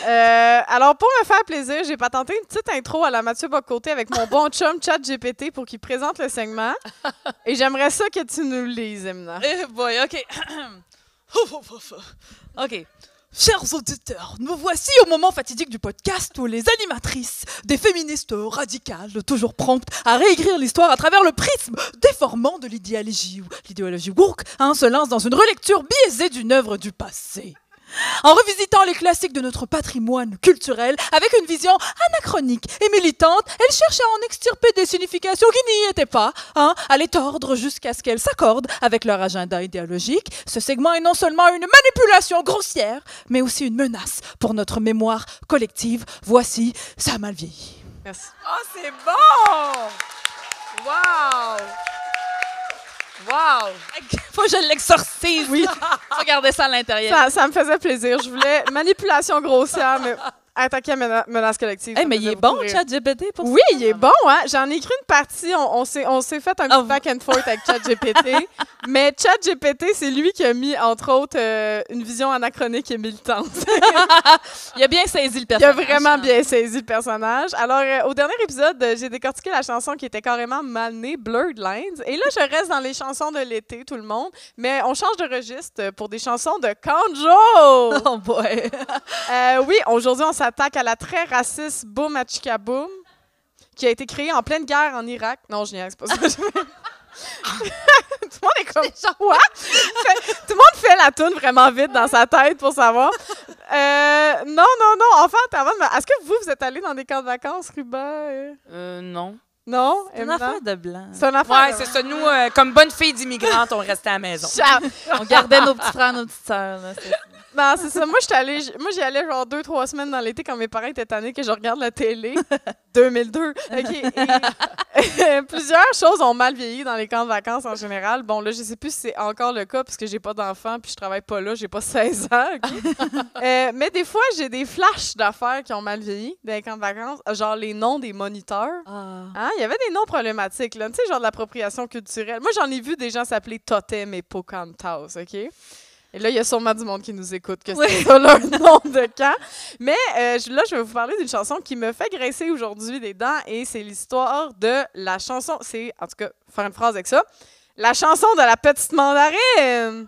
Alors, pour me faire plaisir, j'ai patenté une petite intro à la Mathieu Bocoté avec mon bon chum ChatGPT pour qu'il présente le segment. Et j'aimerais ça que tu nous le lises, Emna. Eh boy, OK. OK. Chers auditeurs, nous voici au moment fatidique du podcast où les animatrices, des féministes radicales, toujours promptes à réécrire l'histoire à travers le prisme déformant de l'idéologie woke, se lancent dans une relecture biaisée d'une œuvre du passé. En revisitant les classiques de notre patrimoine culturel avec une vision anachronique et militante, elle cherche à en extirper des significations qui n'y étaient pas, à les tordre jusqu'à ce qu'elles s'accordent avec leur agenda idéologique. Ce segment est non seulement une manipulation grossière, mais aussi une menace pour notre mémoire collective. Voici Ça a mal vieilli. Merci. Oh, c'est bon! Wow! Wow! Faut que je l'exorcise. Oui. Regardez ça à l'intérieur. Ça me faisait plaisir. Je voulais manipulation grossière, mais attaquer à menace collective. Hey, mais il est bon, ChatGPT, pour ça. Oui, il est bon, hein? J'en ai écrit une partie. On s'est fait un petit back and forth avec ChatGPT. Mais ChatGPT, c'est lui qui a mis, entre autres, une vision anachronique et militante. Il a bien saisi le Il a personnage. vraiment bien saisi le personnage. Alors, au dernier épisode, j'ai décortiqué la chanson qui était carrément mal née, Blurred Lines. Et là, je reste dans les chansons de l'été, tout le monde. Mais on change de registre pour des chansons de Kanjo! Oh boy! Oui, aujourd'hui, on s'attaque à la très raciste Boom Achika Boom, qui a été créée en pleine guerre en Irak. Non, je niaise, c'est pas ça. Tout le monde est comme « What? » Tout le monde fait la toune vraiment vite dans sa tête pour savoir. Non. En fait, est-ce que vous êtes allé dans des camps de vacances, Ruba? Non. Non? C'est une Emna? affaire de blanc. C'est une affaire Ouais, de- c'est ça. Nous, comme bonne fille d'immigrante, on restait à la maison. On gardait nos petits frères, nos petites sœurs. Là, Non, c'est ça. Moi, j'y allais genre 2-3 semaines dans l'été quand mes parents étaient tannés que je regarde la télé. 2002. OK. Et, plusieurs choses ont mal vieilli dans les camps de vacances en général. Bon, là, je sais plus si c'est encore le cas parce que j'ai pas d'enfants puis je travaille pas là, j'ai pas 16 ans. OK? Mais des fois, j'ai des flashs d'affaires qui ont mal vieilli dans les camps de vacances. Genre les noms des moniteurs. Hein? Il y avait des noms problématiques, là. Tu sais, genre de l'appropriation culturelle. Moi, j'en ai vu des gens s'appeler Totem et Pocahontas, OK? Et là, il y a sûrement du monde qui nous écoute, que c'est ça leur nom de camp. Mais là, je vais vous parler d'une chanson qui me fait graisser aujourd'hui des dents et c'est l'histoire de la chanson. C'est, en tout cas, faire une phrase avec ça. La chanson de la petite mandarine.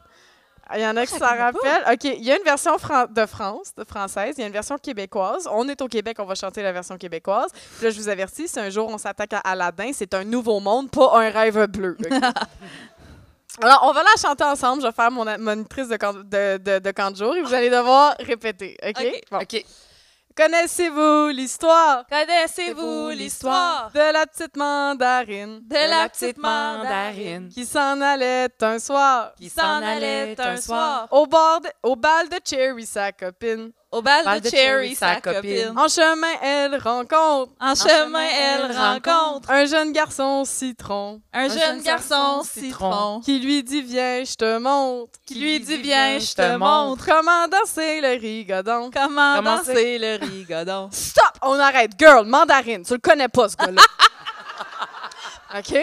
Il y en a qui s'en rappellent. OK, il y a une version française, il y a une version québécoise. On est au Québec, on va chanter la version québécoise. Puis là, je vous avertis, si un jour on s'attaque à Aladdin, c'est un nouveau monde, pas un rêve bleu. Okay? Alors, on va la chanter ensemble. Je vais faire mon monitrice de camp de jour et vous allez devoir répéter. OK? Bon. OK. Connaissez-vous l'histoire? Connaissez-vous l'histoire De la petite mandarine. de la petite mandarine Qui s'en allait un soir. qui s'en allait un soir Au bal de Cherry, sa copine. au bal de Cherry, sa copine. En chemin, elle rencontre En chemin, elle rencontre un jeune garçon citron un jeune garçon citron qui lui dit viens, je te montre qui lui dit viens, je te montre comment danser le rigodon. comment Comment danser le rigodon. Stop, on arrête. Girl, mandarine, tu le connais pas ce gars-là. OK?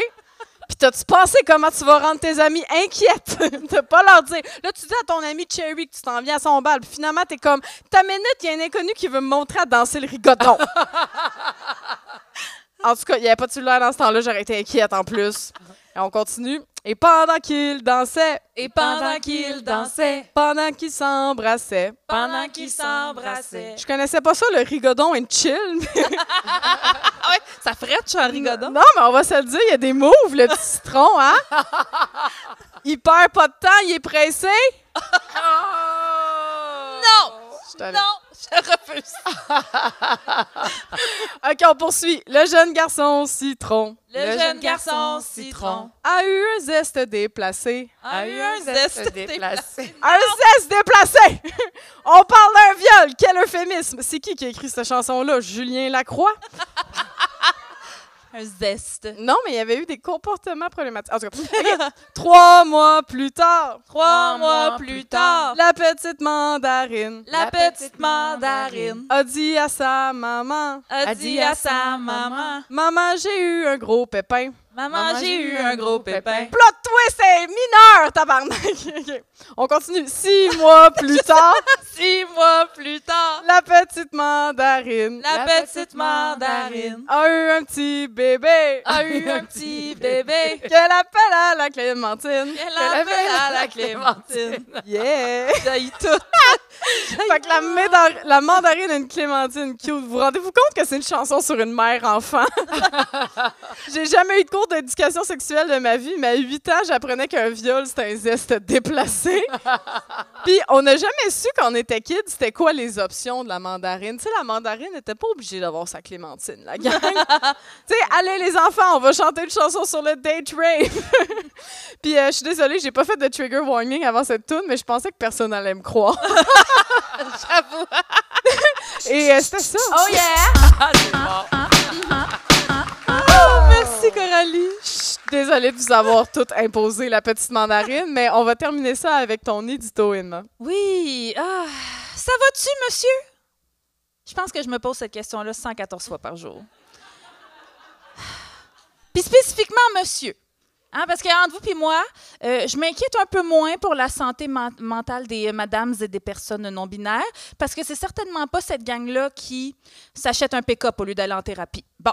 Puis t'as-tu pensé comment tu vas rendre tes amis inquiètes de pas leur dire. Là, tu dis à ton ami Cherry que tu t'en viens à son bal, puis finalement, t'es comme, ta minute, il y a un inconnu qui veut me montrer à danser le rigodon. En tout cas, il n'y avait pas de cellulaire dans ce temps-là, j'aurais été inquiète en plus. Et on continue. Et pendant qu'il dansait, Et pendant qu'ils dansaient, pendant qu'ils s'embrassaient, pendant qu'ils s'embrassaient. je connaissais pas ça, le rigodon and chill. Ah ouais, ça frette, en rigodon. Non, mais on va se le dire, il y a des moves, le petit citron, hein? Il perd pas de temps, il est pressé. Non! Je te- Non! Je refuse. OK, on poursuit. Le jeune garçon citron Le jeune garçon citron a eu un zeste déplacé. a eu un zeste déplacé. Un zeste déplacé! On parle d'un viol! Quel euphémisme! C'est qui a écrit cette chanson-là? Julien Lacroix? Un zeste. Non, mais il y avait eu des comportements problématiques. En tout cas, OK. 3 mois plus tard, 3 mois plus tard, la petite mandarine la petite mandarine a dit à sa maman, a dit à sa maman, Maman, j'ai eu un gros pépin. Maman, j'ai eu un gros pépin. Plot twist, c'est mineur, tabarnak! OK. On continue. 6 mois plus tard, 6 mois plus tard, la petite mandarine la petite mandarine a eu un petit bébé a eu un petit bébé qu'elle appelle à la Clémentine. qu'elle appelle à la Clémentine. Yeah! J'ai tout. Fait que la mandarine et une Clémentine cute. Vous rendez-vous compte que c'est une chanson sur une mère-enfant? J'ai jamais eu de cours d'éducation sexuelle de ma vie, mais à 8 ans, j'apprenais qu'un viol, c'était un zeste déplacé. Puis on n'a jamais su, quand on était kids, c'était quoi les options de la mandarine. Tu sais, la mandarine n'était pas obligée d'avoir sa Clémentine, la gang. Tu sais, allez les enfants, on va chanter une chanson sur le date rape. Puis je suis désolée, j'ai pas fait de trigger warning avant cette tune, mais je pensais que personne allait me croire. J'avoue. Et c'était ça. Oh yeah! Ah, c'est bon. Oh, merci Coralie. Désolée de vous avoir toutes imposé la petite mandarine, mais on va terminer ça avec ton édito, Emma. Oui. Ah, ça va-tu, monsieur? Je pense que je me pose cette question-là 114 fois par jour. Puis spécifiquement, monsieur. Hein, parce qu'entre vous et moi, je m'inquiète un peu moins pour la santé mentale des madames et des personnes non-binaires, parce que c'est certainement pas cette gang-là qui s'achète un pick-up au lieu d'aller en thérapie. Bon.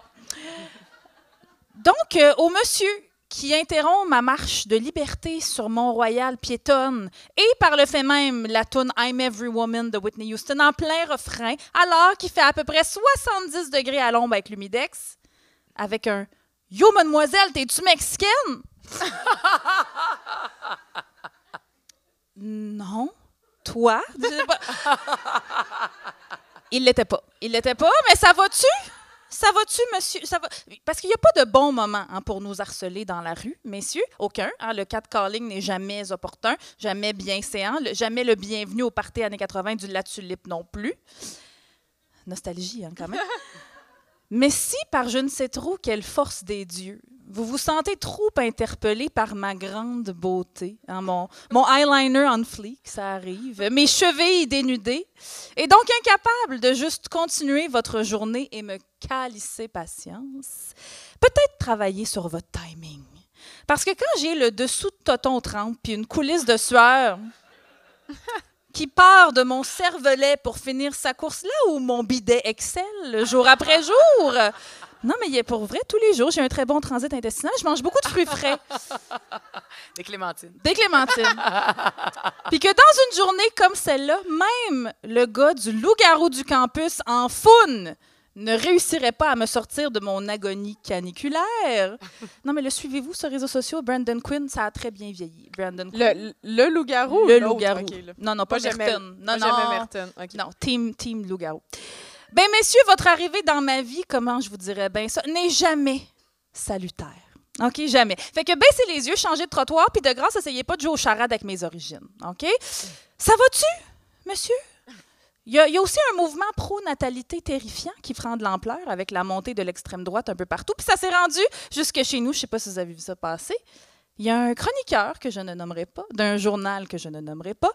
Donc, au monsieur qui interrompt ma marche de liberté sur Mont-Royal piétonne et par le fait même la toune I'm Every Woman de Whitney Houston en plein refrain, alors qu'il fait à peu près 70 degrés à l'ombre avec l'humidex, avec un « Yo, mademoiselle, t'es-tu mexicaine? » Non. Toi? Je sais pas. Il l'était pas. Il l'était pas, mais ça va-tu? Ça va-tu, monsieur? Ça va... Parce qu'il n'y a pas de bon moment pour nous harceler dans la rue, messieurs. Aucun. Hein? Le catcalling n'est jamais opportun, jamais bienséant, jamais le bienvenu au party années 80 du La Tulipe non plus. Nostalgie, hein, quand même. Mais si, par je ne sais trop quelle force des dieux, vous vous sentez trop interpellé par ma grande beauté, hein, mon eyeliner on fleek, ça arrive, mes chevilles dénudées, et donc incapable de juste continuer votre journée et me calisser patience, peut-être travailler sur votre timing. Parce que quand j'ai le dessous de toton trempe puis une coulisse de sueur, qui part de mon cervelet pour finir sa course là ou mon bidet Excel, jour après jour? Non, mais pour vrai, tous les jours, j'ai un très bon transit intestinal. Je mange beaucoup de fruits frais. Des clémentines. Des clémentines. Puis que dans une journée comme celle-là, même le gars du loup-garou du campus en faune ne réussirait pas à me sortir de mon agonie caniculaire. Non, mais le suivez-vous sur les réseaux sociaux? Brandon Quinn, ça a très bien vieilli. Brandon Quinn. Le loup-garou? Le loup-garou. Okay, non, pas Merton. Non. Merton. Okay. Non, team loup-garou. Ben, messieurs, votre arrivée dans ma vie, comment je vous dirais bien ça, n'est jamais salutaire. OK, jamais. Fait que baissez les yeux, changez de trottoir, puis de grâce, essayez pas de jouer aux charades avec mes origines. OK? Ça va-tu, monsieur? Il y a aussi un mouvement pro-natalité terrifiant qui prend de l'ampleur avec la montée de l'extrême droite un peu partout. Puis ça s'est rendu jusque chez nous. Je ne sais pas si vous avez vu ça passer. Il y a un chroniqueur que je ne nommerai pas, d'un journal que je ne nommerai pas,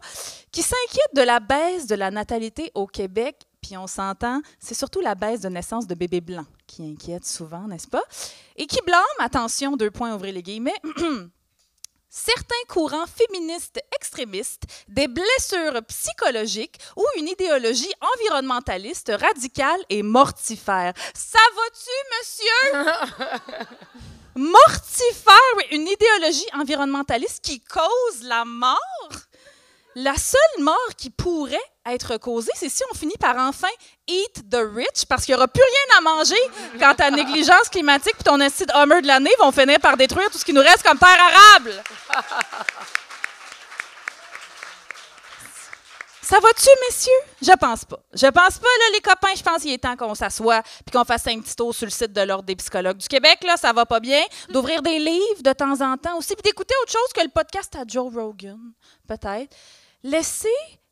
qui s'inquiète de la baisse de la natalité au Québec. Puis on s'entend, c'est surtout la baisse de naissance de bébés blancs qui inquiète souvent, n'est-ce pas? Et qui blâme, attention, 2 points, ouvrez les guillemets, certains courants féministes extrémistes, des blessures psychologiques ou une idéologie environnementaliste radicale et mortifère. Ça va-tu, monsieur? Mortifère, oui, une idéologie environnementaliste qui cause la mort? La seule mort qui pourrait être causée, c'est si on finit par enfin eat the rich, parce qu'il n'y aura plus rien à manger quand ta négligence climatique et ton acide Hummer de l'année vont finir par détruire tout ce qui nous reste comme terre arable. Ça va-tu, messieurs? Je pense pas. Je pense pas, là, les copains. Je pense qu'il est temps qu'on s'assoie puis qu'on fasse un petit tour sur le site de l'Ordre des psychologues du Québec. Là, ça va pas bien. D'ouvrir des livres de temps en temps aussi, puis d'écouter autre chose que le podcast à Joe Rogan, peut-être. Laissez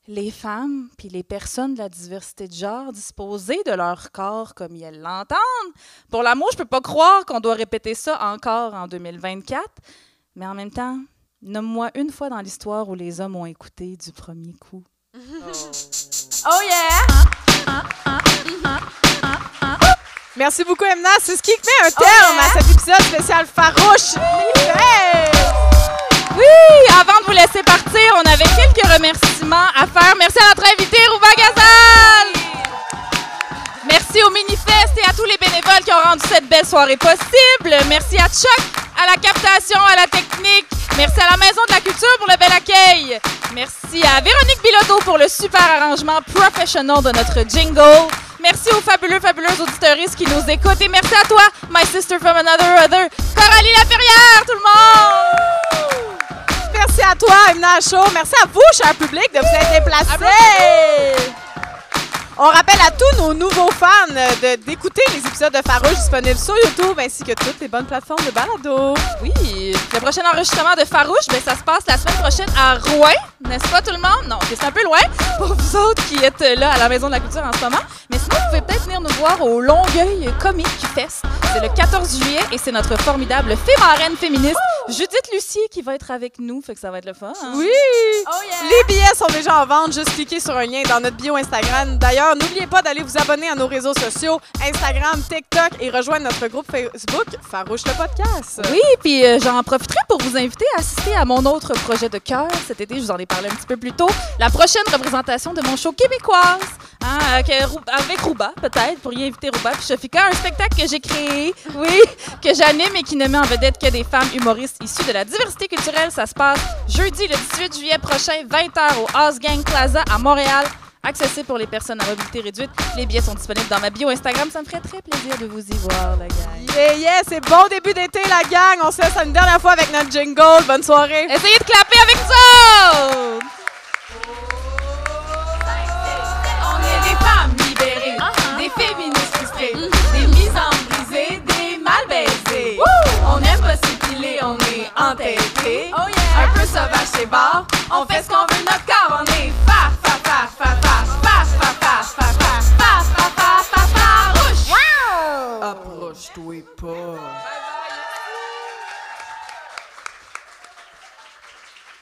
les femmes puis les personnes de la diversité de genre disposer de leur corps comme elles l'entendent. Pour l'amour, je peux pas croire qu'on doit répéter ça encore en 2024. Mais en même temps, nomme-moi une fois dans l'histoire où les hommes ont écouté du premier coup. Oh yeah! Merci beaucoup, Emna. C'est ce qui met un terme à cet épisode spécial farouche. Oui, avant de vous laisser partir, on avait quelques remerciements à faire. Merci à notre invité, Rouba Gazal. Merci au Minifest et à tous les bénévoles qui ont rendu cette belle soirée possible. Merci à Chuck, à la captation, à la technique. Merci à la Maison de la Culture pour le bel accueil. Merci à Véronique Bilodeau pour le super arrangement professionnel de notre jingle. Merci aux fabuleuses auditeuristes qui nous écoutent. Et merci à toi, my sister from another other, Coralie Laferrière, tout le monde! Merci à toi, Emna Chaud. Merci à vous, cher public, de vous être déplacés. On rappelle à tous nos nouveaux fans d'écouter les épisodes de Farouche disponibles sur YouTube ainsi que toutes les bonnes plateformes de balado. Oui, le prochain enregistrement de Farouche, ça se passe la semaine prochaine à Rouen, n'est-ce pas tout le monde? Non, c'est un peu loin pour vous autres qui êtes là à la Maison de la Culture en ce moment. Mais sinon, vous pouvez peut-être venir nous voir au Longueuil Comic Fest. C'est le 14 juillet et c'est notre formidable marraine féministe, Judith Lucier, qui va être avec nous. Fait que ça va être le fun. Hein? Oui! Oh yeah! Les billets sont déjà en vente. Juste cliquez sur un lien dans notre bio Instagram. D'ailleurs, n'oubliez pas d'aller vous abonner à nos réseaux sociaux, Instagram, TikTok et rejoindre notre groupe Facebook Farouche le podcast. Oui, puis j'en profiterai pour vous inviter à assister à mon autre projet de cœur. Cet été, je vous en ai parlé un petit peu plus tôt. La prochaine représentation de mon show québécoise. Hein, avec Rouba, peut-être, pour y inviter Rouba puis Shafika, un spectacle que j'ai créé, oui, que j'anime et qui ne met en vedette que des femmes humoristes issues de la diversité culturelle. Ça se passe jeudi, le 18 juillet prochain, 20h au House Gang Plaza à Montréal. Accessible pour les personnes à mobilité réduite. Les billets sont disponibles dans ma bio Instagram. Ça me ferait très plaisir de vous y voir, la gang. Yeah, c'est bon début d'été, la gang. On se laisse une dernière fois avec notre jingle. Bonne soirée. Essayez de clapper avec nous! On est des femmes libérées, des féministes frustrées, des mises en brisées, des mal baisées. On aime pas s'épiler, on est entêtés. Un peu sauvage chez bar, on fait ce qu'on veut, notre